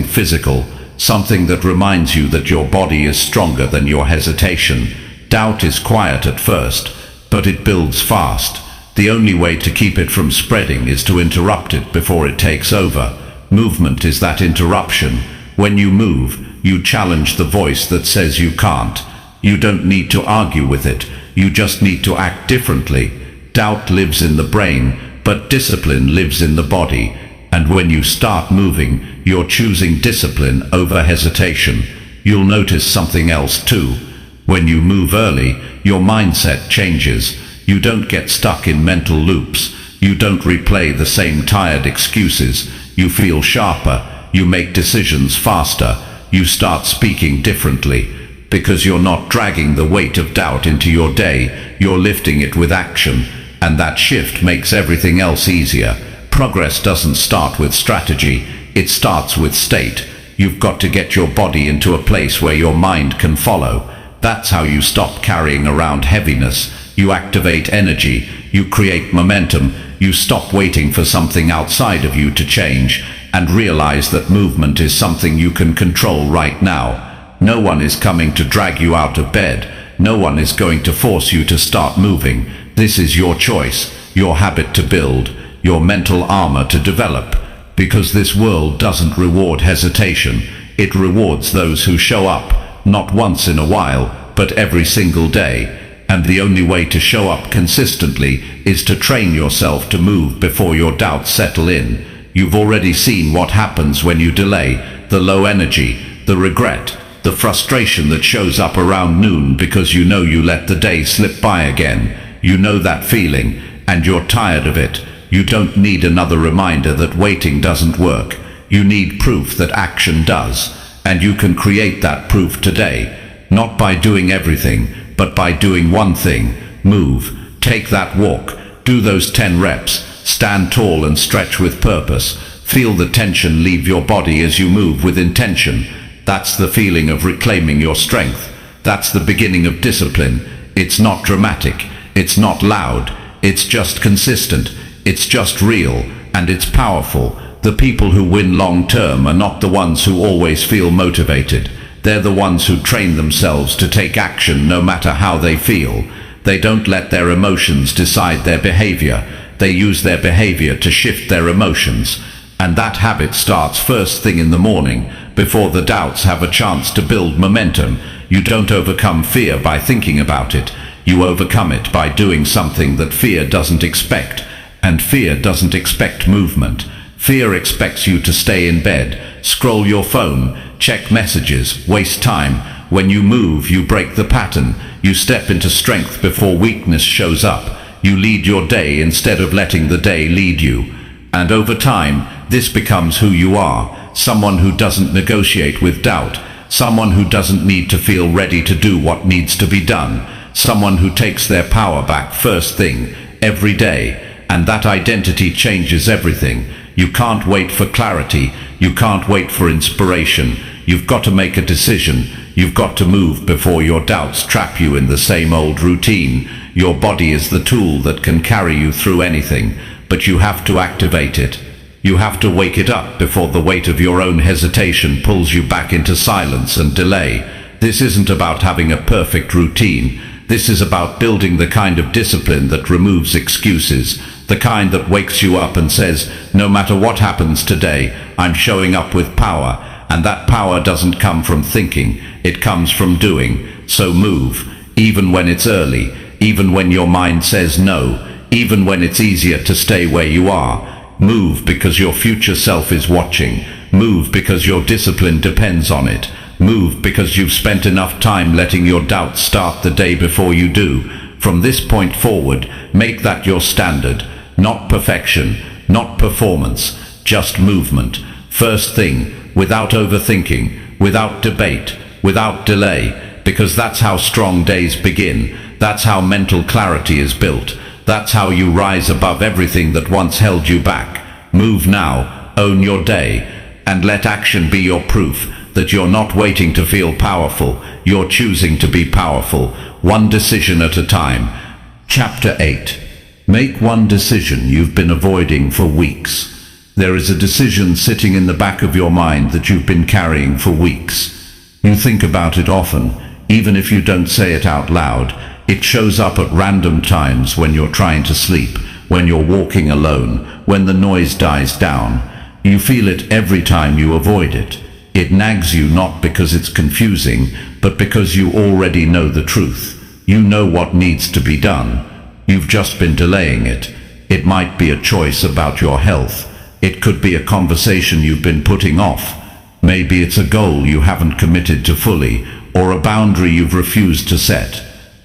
physical, something that reminds you that your body is stronger than your hesitation. Doubt is quiet at first, but it builds fast. The only way to keep it from spreading is to interrupt it before it takes over. Movement is that interruption. When you move, you challenge the voice that says you can't. You don't need to argue with it. You just need to act differently. Doubt lives in the brain, but discipline lives in the body. And when you start moving, you're choosing discipline over hesitation. You'll notice something else too. When you move early, your mindset changes. You don't get stuck in mental loops. You don't replay the same tired excuses. You feel sharper. You make decisions faster. You start speaking differently. Because you're not dragging the weight of doubt into your day, you're lifting it with action. And that shift makes everything else easier. Progress doesn't start with strategy. It starts with state. You've got to get your body into a place where your mind can follow. That's how you stop carrying around heaviness. You activate energy. You create momentum. You stop waiting for something outside of you to change and realize that movement is something you can control right now. No one is coming to drag you out of bed. No one is going to force you to start moving. This is your choice, your habit to build, your mental armor to develop. Because this world doesn't reward hesitation. It rewards those who show up, not once in a while, but every single day. And the only way to show up consistently is to train yourself to move before your doubts settle in. You've already seen what happens when you delay, the low energy, the regret, the frustration that shows up around noon because you know you let the day slip by again. You know that feeling, and you're tired of it. You don't need another reminder that waiting doesn't work. You need proof that action does. And you can create that proof today. Not by doing everything, but by doing one thing. Move. Take that walk. Do those 10 reps. Stand tall and stretch with purpose. Feel the tension leave your body as you move with intention. That's the feeling of reclaiming your strength. That's the beginning of discipline. It's not dramatic. It's not loud. It's just consistent. It's just real. And it's powerful. The people who win long term are not the ones who always feel motivated. They're the ones who train themselves to take action no matter how they feel. They don't let their emotions decide their behavior. They use their behavior to shift their emotions. And that habit starts first thing in the morning, before the doubts have a chance to build momentum. You don't overcome fear by thinking about it. You overcome it by doing something that fear doesn't expect. And fear doesn't expect movement. Fear expects you to stay in bed, scroll your phone, check messages, waste time. When you move, you break the pattern. You step into strength before weakness shows up. You lead your day instead of letting the day lead you. And over time, this becomes who you are. Someone who doesn't negotiate with doubt. Someone who doesn't need to feel ready to do what needs to be done. Someone who takes their power back first thing, every day. And that identity changes everything. You can't wait for clarity. You can't wait for inspiration. You've got to make a decision. You've got to move before your doubts trap you in the same old routine. Your body is the tool that can carry you through anything, but you have to activate it. You have to wake it up before the weight of your own hesitation pulls you back into silence and delay. This isn't about having a perfect routine. This is about building the kind of discipline that removes excuses, the kind that wakes you up and says, no matter what happens today, I'm showing up with power. And that power doesn't come from thinking, it comes from doing. So move, even when it's early, even when your mind says no, even when it's easier to stay where you are. Move because your future self is watching. Move because your discipline depends on it. Move because you've spent enough time letting your doubts start the day before you do. From this point forward, make that your standard. Not perfection, not performance, just movement. First thing, without overthinking, without debate, without delay, because that's how strong days begin. That's how mental clarity is built. That's how you rise above everything that once held you back. Move now, own your day, and let action be your proof that you're not waiting to feel powerful. You're choosing to be powerful, one decision at a time. Chapter 8. Make one decision you've been avoiding for weeks. There is a decision sitting in the back of your mind that you've been carrying for weeks. You think about it often, even if you don't say it out loud. It shows up at random times when you're trying to sleep, when you're walking alone, when the noise dies down. You feel it every time you avoid it. It nags you not because it's confusing, but because you already know the truth. You know what needs to be done. You've just been delaying it. It might be a choice about your health. It could be a conversation you've been putting off. Maybe it's a goal you haven't committed to fully, or a boundary you've refused to set.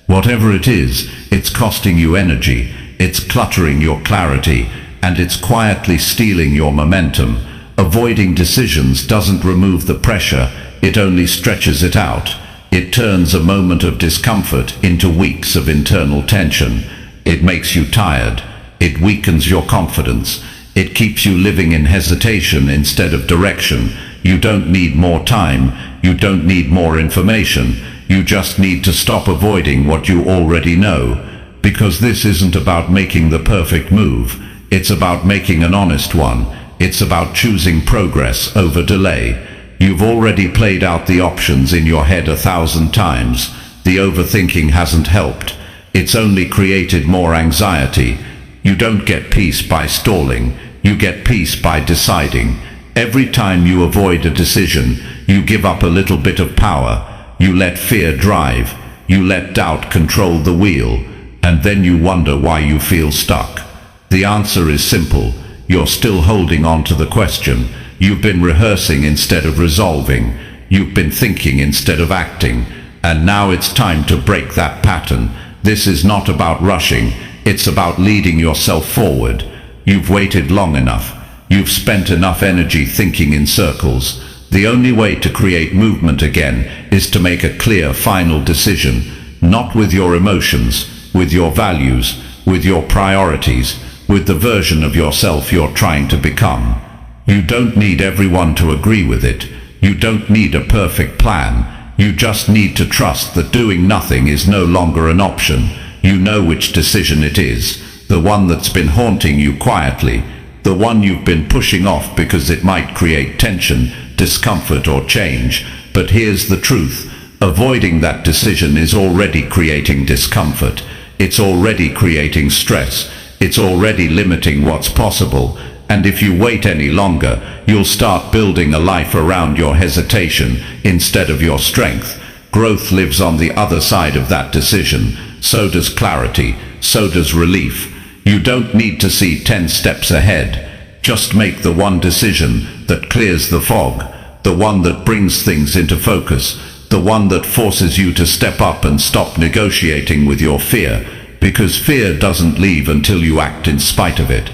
Whatever it is, it's costing you energy, it's cluttering your clarity, and it's quietly stealing your momentum. Avoiding decisions doesn't remove the pressure, it only stretches it out. It turns a moment of discomfort into weeks of internal tension. It makes you tired. It weakens your confidence. It keeps you living in hesitation instead of direction. You don't need more time. You don't need more information. You just need to stop avoiding what you already know. Because this isn't about making the perfect move. It's about making an honest one. It's about choosing progress over delay. You've already played out the options in your head 1,000 times. The overthinking hasn't helped. It's only created more anxiety. You don't get peace by stalling. You get peace by deciding. Every time you avoid a decision, you give up a little bit of power. You let fear drive. You let doubt control the wheel. And then you wonder why you feel stuck. The answer is simple. You're still holding on to the question. You've been rehearsing instead of resolving. You've been thinking instead of acting. And now it's time to break that pattern. This is not about rushing. It's about leading yourself forward. You've waited long enough. You've spent enough energy thinking in circles. The only way to create movement again is to make a clear final decision, not with your emotions, with your values, with your priorities, with the version of yourself you're trying to become. You don't need everyone to agree with it. You don't need a perfect plan. You just need to trust that doing nothing is no longer an option. You know which decision it is. The one that's been haunting you quietly, the one you've been pushing off because it might create tension, discomfort, or change. But here's the truth. Avoiding that decision is already creating discomfort. It's already creating stress. It's already limiting what's possible. And if you wait any longer, you'll start building a life around your hesitation instead of your strength. Growth lives on the other side of that decision. So does clarity. So does relief. You don't need to see 10 steps ahead. Just make the one decision that clears the fog, the one that brings things into focus, the one that forces you to step up and stop negotiating with your fear, because fear doesn't leave until you act in spite of it.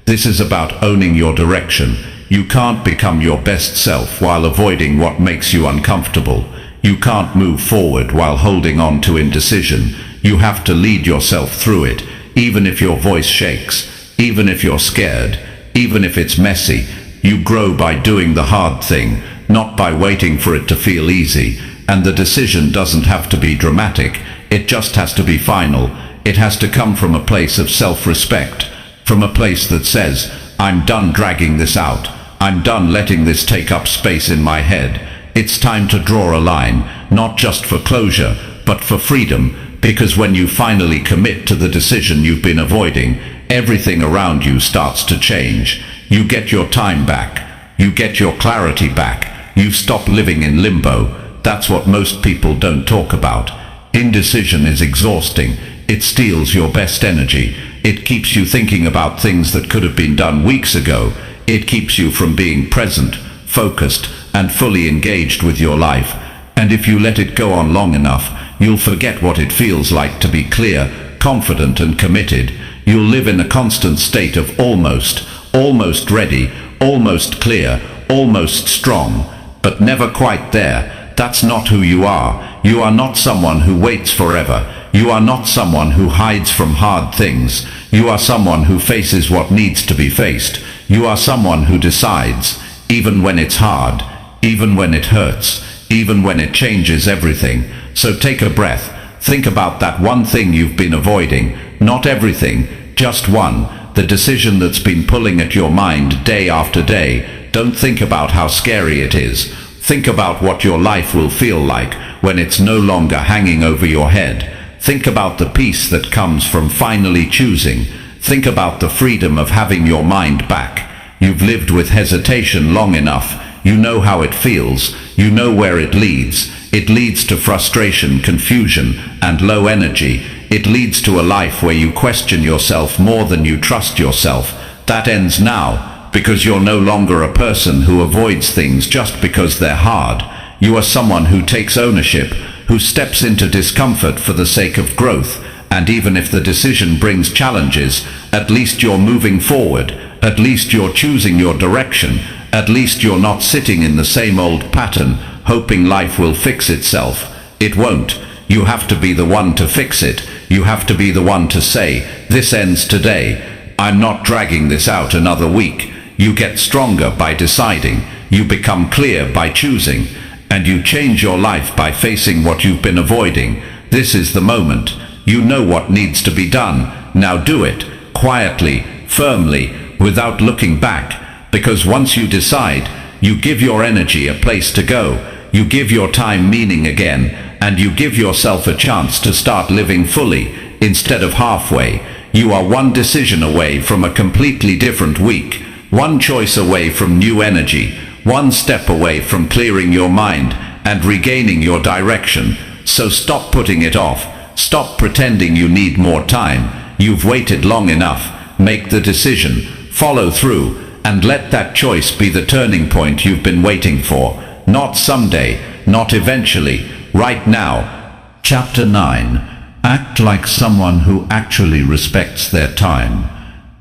This is about owning your direction. You can't become your best self while avoiding what makes you uncomfortable. You can't move forward while holding on to indecision. You have to lead yourself through it, even if your voice shakes, even if you're scared, even if it's messy. You grow by doing the hard thing, not by waiting for it to feel easy. And the decision doesn't have to be dramatic. It just has to be final. It has to come from a place of self-respect, from a place that says, I'm done dragging this out. I'm done letting this take up space in my head. It's time to draw a line, not just for closure, but for freedom. Because when you finally commit to the decision you've been avoiding, everything around you starts to change. You get your time back. You get your clarity back. You stop living in limbo. That's what most people don't talk about. Indecision is exhausting. It steals your best energy. It keeps you thinking about things that could have been done weeks ago. It keeps you from being present, focused, and fully engaged with your life. And if you let it go on long enough, you'll forget what it feels like to be clear, confident, and committed. You'll live in a constant state of almost ready, almost clear, almost strong, but never quite there. That's not who you are. You are not someone who waits forever. You are not someone who hides from hard things. You are someone who faces what needs to be faced. You are someone who decides, even when it's hard, even when it hurts, even when it changes everything. So take a breath. Think about that one thing you've been avoiding. Not everything, just one. the decision that's been pulling at your mind day after day. Don't think about how scary it is. Think about what your life will feel like when it's no longer hanging over your head. Think about the peace that comes from finally choosing. Think about the freedom of having your mind back. You've lived with hesitation long enough. You know how it feels. You know where it leads. It leads to frustration, confusion, and low energy. It leads to a life where you question yourself more than you trust yourself. That ends now, because you're no longer a person who avoids things just because they're hard. You are someone who takes ownership, who steps into discomfort for the sake of growth. And even if the decision brings challenges, at least you're moving forward. At least you're choosing your direction. At least you're not sitting in the same old pattern, hoping life will fix itself. It won't. You have to be the one to fix it. You have to be the one to say, this ends today. I'm not dragging this out another week. You get stronger by deciding. You become clear by choosing. And you change your life by facing what you've been avoiding. This is the moment. You know what needs to be done. Now do it, quietly, firmly, without looking back. Because once you decide, you give your energy a place to go. You give your time meaning again, and you give yourself a chance to start living fully, instead of halfway. You are one decision away from a completely different week, one choice away from new energy, one step away from clearing your mind and regaining your direction. So stop putting it off. Stop pretending you need more time. You've waited long enough. Make the decision, follow through, and let that choice be the turning point you've been waiting for. Not someday, not eventually, right now. Chapter 9. Act like someone who actually respects their time.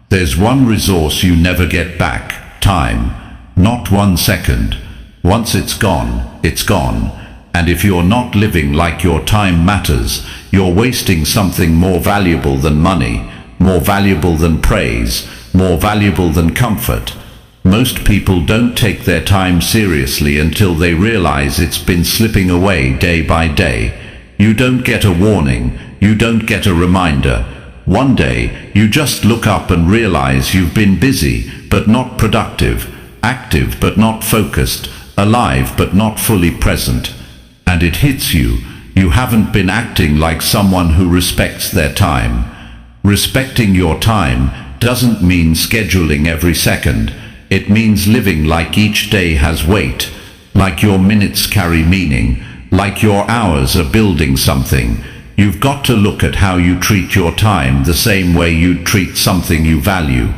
There's one resource you never get back: time. Not 1 second. Once it's gone, it's gone. And if you're not living like your time matters, you're wasting something more valuable than money, more valuable than praise, more valuable than comfort. Most people don't take their time seriously until they realize it's been slipping away day by day. You don't get a warning, you don't get a reminder. One day, you just look up and realize you've been busy, but not productive, active but not focused, alive but not fully present. And it hits you. You haven't been acting like someone who respects their time. Respecting your time doesn't mean scheduling every second. It means living like each day has weight, like your minutes carry meaning, like your hours are building something. You've got to look at how you treat your time the same way you'd treat something you value.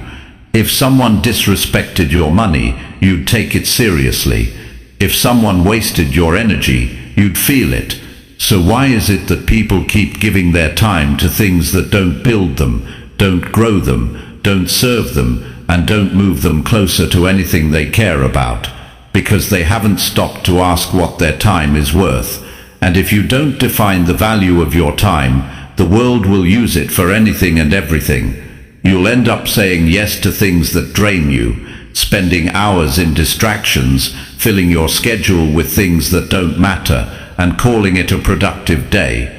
If someone disrespected your money, you'd take it seriously. If someone wasted your energy, you'd feel it. So why is it that people keep giving their time to things that don't build them, don't grow them, don't serve them, and don't move them closer to anything they care about? Because they haven't stopped to ask what their time is worth. And if you don't define the value of your time, the world will use it for anything and everything. You'll end up saying yes to things that drain you, spending hours in distractions, filling your schedule with things that don't matter, and calling it a productive day.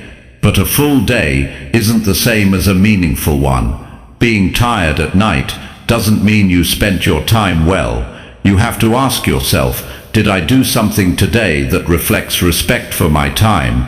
But a full day isn't the same as a meaningful one. Being tired at night doesn't mean you spent your time well. You have to ask yourself, did I do something today that reflects respect for my time?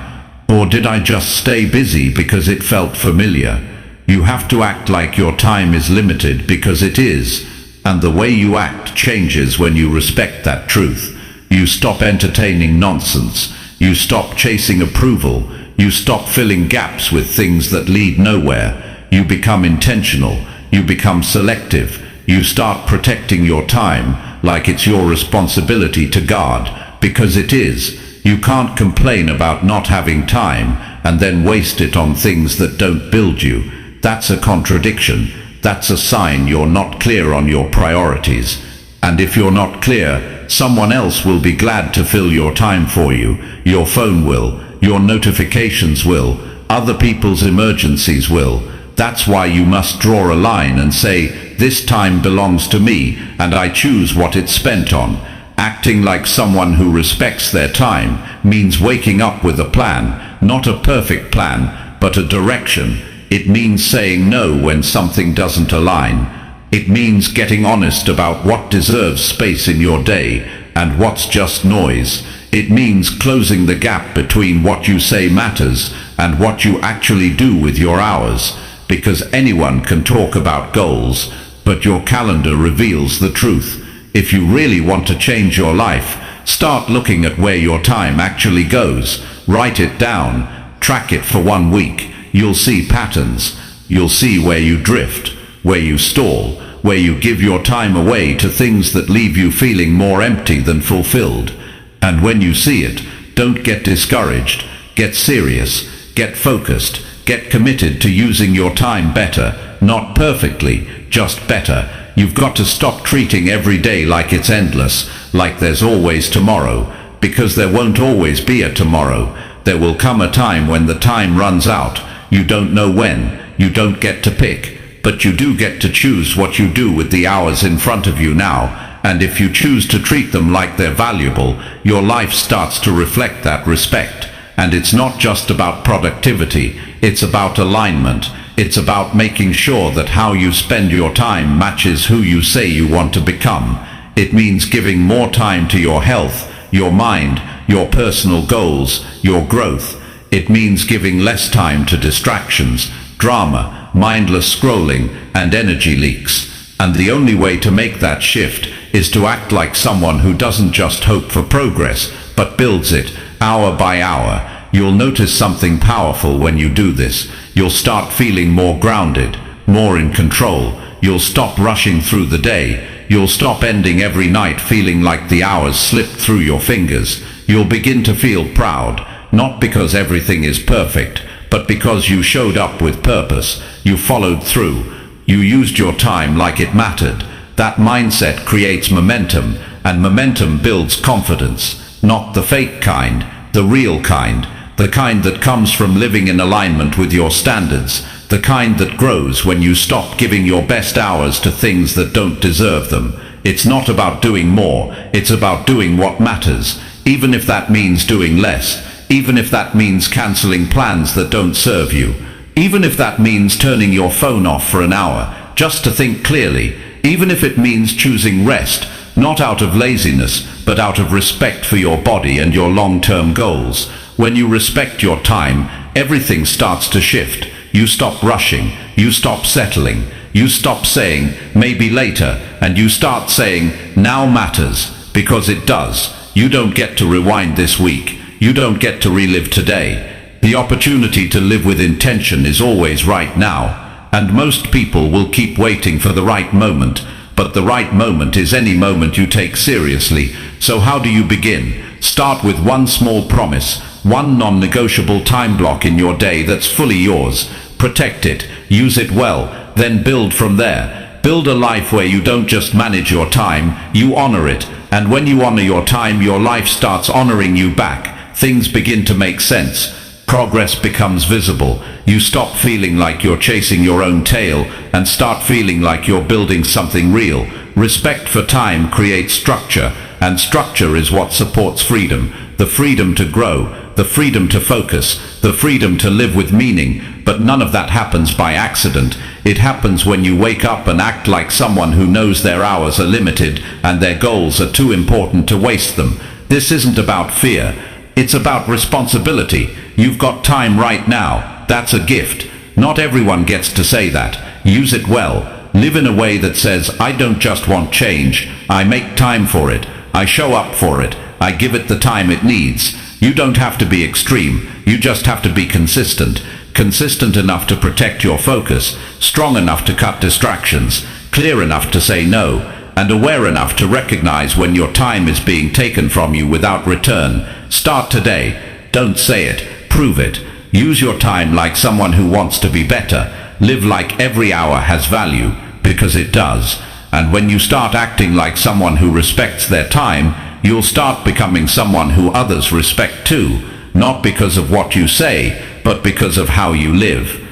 Or did I just stay busy because it felt familiar? You have to act like your time is limited because it is. And the way you act changes when you respect that truth. You stop entertaining nonsense. You stop chasing approval. You stop filling gaps with things that lead nowhere. You become intentional. You become selective. You start protecting your time like it's your responsibility to guard, because it is. You can't complain about not having time and then waste it on things that don't build you. That's a contradiction. That's a sign you're not clear on your priorities. And if you're not clear, someone else will be glad to fill your time for you. Your phone will. Your notifications will. Other people's emergencies will. That's why you must draw a line and say, this time belongs to me, and I choose what it's spent on. Acting like someone who respects their time means waking up with a plan, not a perfect plan, but a direction. It means saying no when something doesn't align, It means getting honest about what deserves space in your day and what's just noise. It means closing the gap between what you say matters and what you actually do with your hours, because anyone can talk about goals, but your calendar reveals the truth. If you really want to change your life, start looking at where your time actually goes. Write it down. Track it for 1 week. You'll see patterns. You'll see where you drift, where you stall, where you give your time away to things that leave you feeling more empty than fulfilled. And when you see it, don't get discouraged. Get serious. Get focused. Get committed to using your time better. Not perfectly, just better. You've got to stop treating every day like it's endless, like there's always tomorrow, because there won't always be a tomorrow. There will come a time when the time runs out. You don't know when. You don't get to pick. But you do get to choose what you do with the hours in front of you now. And if you choose to treat them like they're valuable, your life starts to reflect that respect. And it's not just about productivity. It's about alignment. It's about making sure that how you spend your time matches who you say you want to become. It means giving more time to your health, your mind, your personal goals, your growth. It means giving less time to distractions, drama, mindless scrolling, and energy leaks. And the only way to make that shift is to act like someone who doesn't just hope for progress, but builds it, hour by hour. You'll notice something powerful when you do this. You'll start feeling more grounded, more in control. You'll stop rushing through the day. You'll stop ending every night feeling like the hours slipped through your fingers. You'll begin to feel proud, not because everything is perfect, but because you showed up with purpose. You followed through. You used your time like it mattered. That mindset creates momentum, and momentum builds confidence. Not the fake kind, the real kind. The kind that comes from living in alignment with your standards. The kind that grows when you stop giving your best hours to things that don't deserve them. It's not about doing more. It's about doing what matters. Even if that means doing less. Even if that means canceling plans that don't serve you. Even if that means turning your phone off for an hour, just to think clearly. Even if it means choosing rest, not out of laziness, but out of respect for your body and your long-term goals. When you respect your time, everything starts to shift. You stop rushing. You stop settling. You stop saying, maybe later, and you start saying, now matters, because it does. You don't get to rewind this week. You don't get to relive today. The opportunity to live with intention is always right now, and most people will keep waiting for the right moment, but the right moment is any moment you take seriously. So how do you begin? Start with one small promise, one non-negotiable time block in your day that's fully yours. Protect it, use it well, then build from there. Build a life where you don't just manage your time, you honor it, and when you honor your time, your life starts honoring you back. Things begin to make sense. Progress becomes visible. You stop feeling like you're chasing your own tail and start feeling like you're building something real. Respect for time creates structure, and structure is what supports freedom. The freedom to grow, the freedom to focus, the freedom to live with meaning. But none of that happens by accident. It happens when you wake up and act like someone who knows their hours are limited and their goals are too important to waste them. This isn't about fear. It's about responsibility. You've got time right now. That's a gift. Not everyone gets to say that. Use it well. Live in a way that says, I don't just want change. I make time for it. I show up for it. I give it the time it needs. You don't have to be extreme. You just have to be consistent. Consistent enough to protect your focus. Strong enough to cut distractions. Clear enough to say no. And aware enough to recognize when your time is being taken from you without return. Start today. Don't say it. Prove it. Use your time like someone who wants to be better. Live like every hour has value, because it does. And when you start acting like someone who respects their time, you'll start becoming someone who others respect too. Not because of what you say, but because of how you live.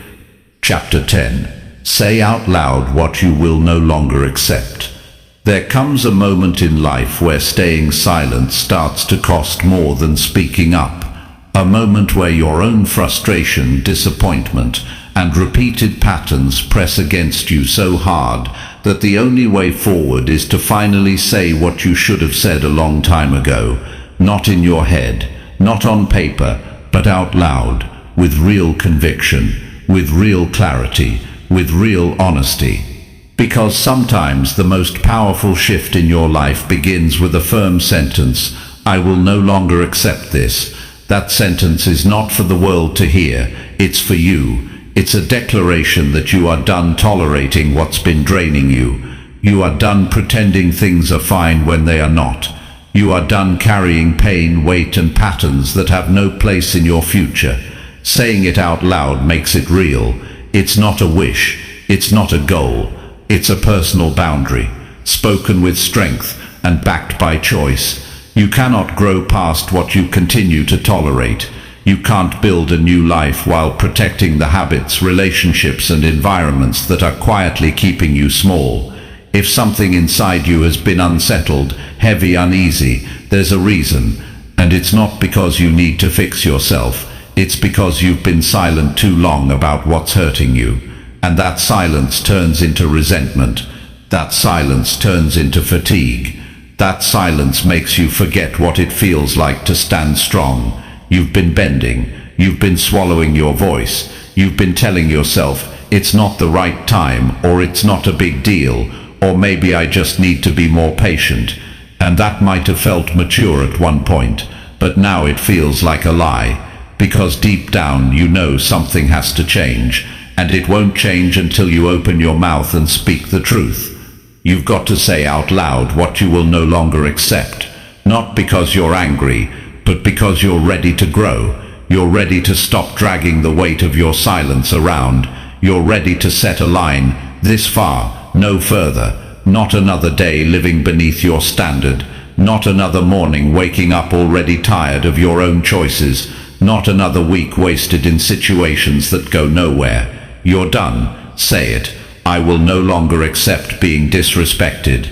Chapter 10. Say out loud what you will no longer accept. There comes a moment in life where staying silent starts to cost more than speaking up. A moment where your own frustration, disappointment, and repeated patterns press against you so hard that the only way forward is to finally say what you should have said a long time ago, not in your head, not on paper, but out loud, with real conviction, with real clarity, with real honesty. Because sometimes the most powerful shift in your life begins with a firm sentence, "I will no longer accept this." That sentence is not for the world to hear, it's for you. It's a declaration that you are done tolerating what's been draining you. You are done pretending things are fine when they are not. You are done carrying pain, weight, and patterns that have no place in your future. Saying it out loud makes it real. It's not a wish. It's not a goal. It's a personal boundary, spoken with strength and backed by choice. You cannot grow past what you continue to tolerate. You can't build a new life while protecting the habits, relationships, and environments that are quietly keeping you small. If something inside you has been unsettled, heavy, uneasy, there's a reason. And it's not because you need to fix yourself. It's because you've been silent too long about what's hurting you. And that silence turns into resentment. That silence turns into fatigue. That silence makes you forget what it feels like to stand strong. You've been bending. You've been swallowing your voice. You've been telling yourself, it's not the right time, or it's not a big deal, or maybe I just need to be more patient. And that might have felt mature at one point, but now it feels like a lie. Because deep down you know something has to change, and it won't change until you open your mouth and speak the truth. You've got to say out loud what you will no longer accept, not because you're angry, but because you're ready to grow. You're ready to stop dragging the weight of your silence around. You're ready to set a line, this far, no further. Not another day living beneath your standard. Not another morning waking up already tired of your own choices. Not another week wasted in situations that go nowhere. You're done. Say it. I will no longer accept being disrespected.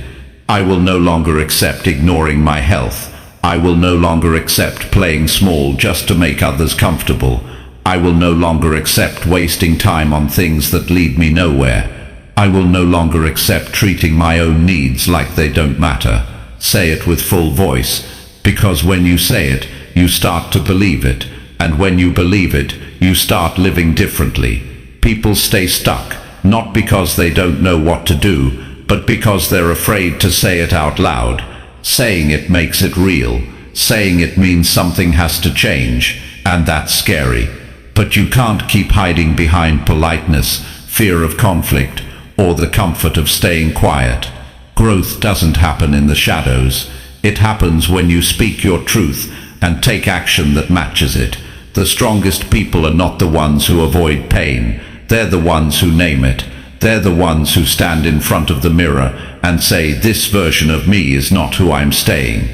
I will no longer accept ignoring my health. I will no longer accept playing small just to make others comfortable. I will no longer accept wasting time on things that lead me nowhere. I will no longer accept treating my own needs like they don't matter. Say it with full voice, because when you say it, you start to believe it, and when you believe it, you start living differently. People stay stuck, not because they don't know what to do, but because they're afraid to say it out loud. Saying it makes it real. Saying it means something has to change, and that's scary. But you can't keep hiding behind politeness, fear of conflict, or the comfort of staying quiet. Growth doesn't happen in the shadows. It happens when you speak your truth and take action that matches it. The strongest people are not the ones who avoid pain. They're the ones who name it. They're the ones who stand in front of the mirror and say, this version of me is not who I'm staying.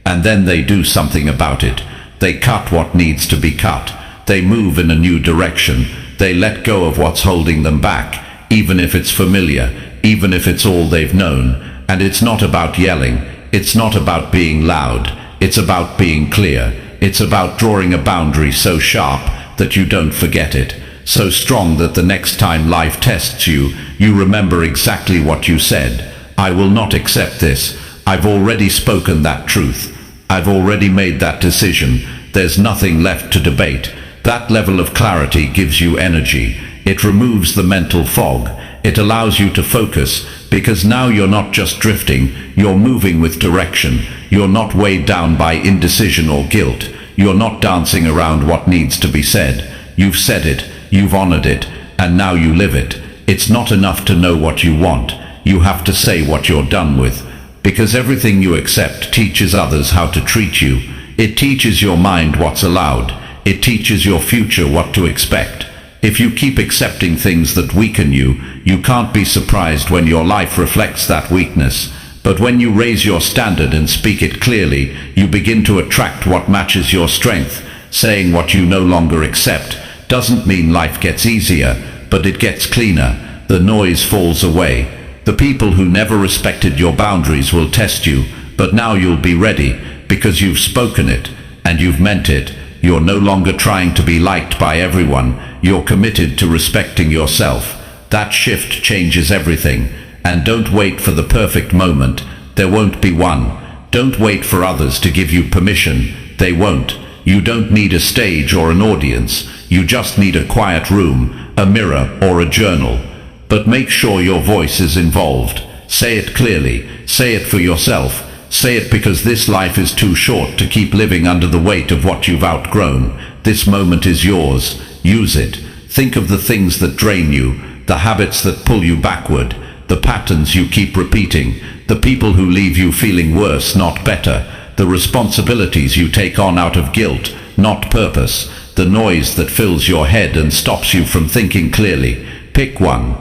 And then they do something about it. They cut what needs to be cut. They move in a new direction. They let go of what's holding them back, even if it's familiar, even if it's all they've known. And it's not about yelling. It's not about being loud. It's about being clear. It's about drawing a boundary so sharp that you don't forget it. So strong that the next time life tests you, you remember exactly what you said. I will not accept this. I've already spoken that truth. I've already made that decision. There's nothing left to debate. That level of clarity gives you energy. It removes the mental fog. It allows you to focus, because now you're not just drifting, you're moving with direction. You're not weighed down by indecision or guilt. You're not dancing around what needs to be said. You've said it. You've honored it, and now you live it. It's not enough to know what you want. You have to say what you're done with. Because everything you accept teaches others how to treat you. It teaches your mind what's allowed. It teaches your future what to expect. If you keep accepting things that weaken you, you can't be surprised when your life reflects that weakness. But when you raise your standard and speak it clearly, you begin to attract what matches your strength. Saying what you no longer accept doesn't mean life gets easier, but it gets cleaner. The noise falls away. The people who never respected your boundaries will test you, but now you'll be ready, because you've spoken it, and you've meant it, You're no longer trying to be liked by everyone. You're committed to respecting yourself. That shift changes everything. And don't wait for the perfect moment. There won't be one. Don't wait for others to give you permission. They won't. You don't need a stage or an audience. You just need a quiet room, a mirror, or a journal. But make sure your voice is involved. Say it clearly. Say it for yourself. Say it because this life is too short to keep living under the weight of what you've outgrown. This moment is yours. Use it. Think of the things that drain you, the habits that pull you backward, the patterns you keep repeating, the people who leave you feeling worse, not better, the responsibilities you take on out of guilt, not purpose, the noise that fills your head and stops you from thinking clearly. Pick one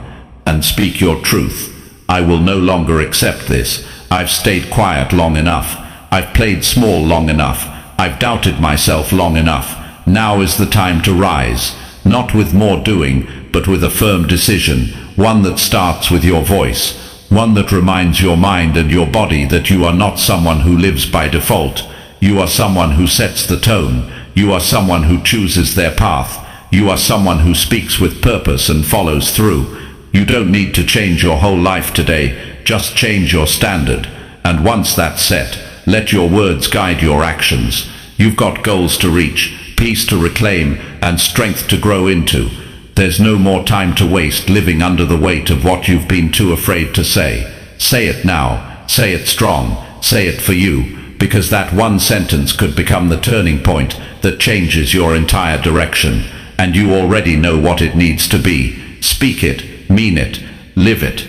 and speak your truth. I will no longer accept this. I've stayed quiet long enough. I've played small long enough. I've doubted myself long enough. Now is the time to rise, not with more doing, but with a firm decision, one that starts with your voice, one that reminds your mind and your body that you are not someone who lives by default. You are someone who sets the tone. You are someone who chooses their path. You are someone who speaks with purpose and follows through. You don't need to change your whole life today, just change your standard. And once that's set, let your words guide your actions. You've got goals to reach, peace to reclaim, and strength to grow into. There's no more time to waste living under the weight of what you've been too afraid to say. Say it now. Say it strong. Say it for you, because that one sentence could become the turning point that changes your entire direction. And you already know what it needs to be. Speak it, mean it, live it.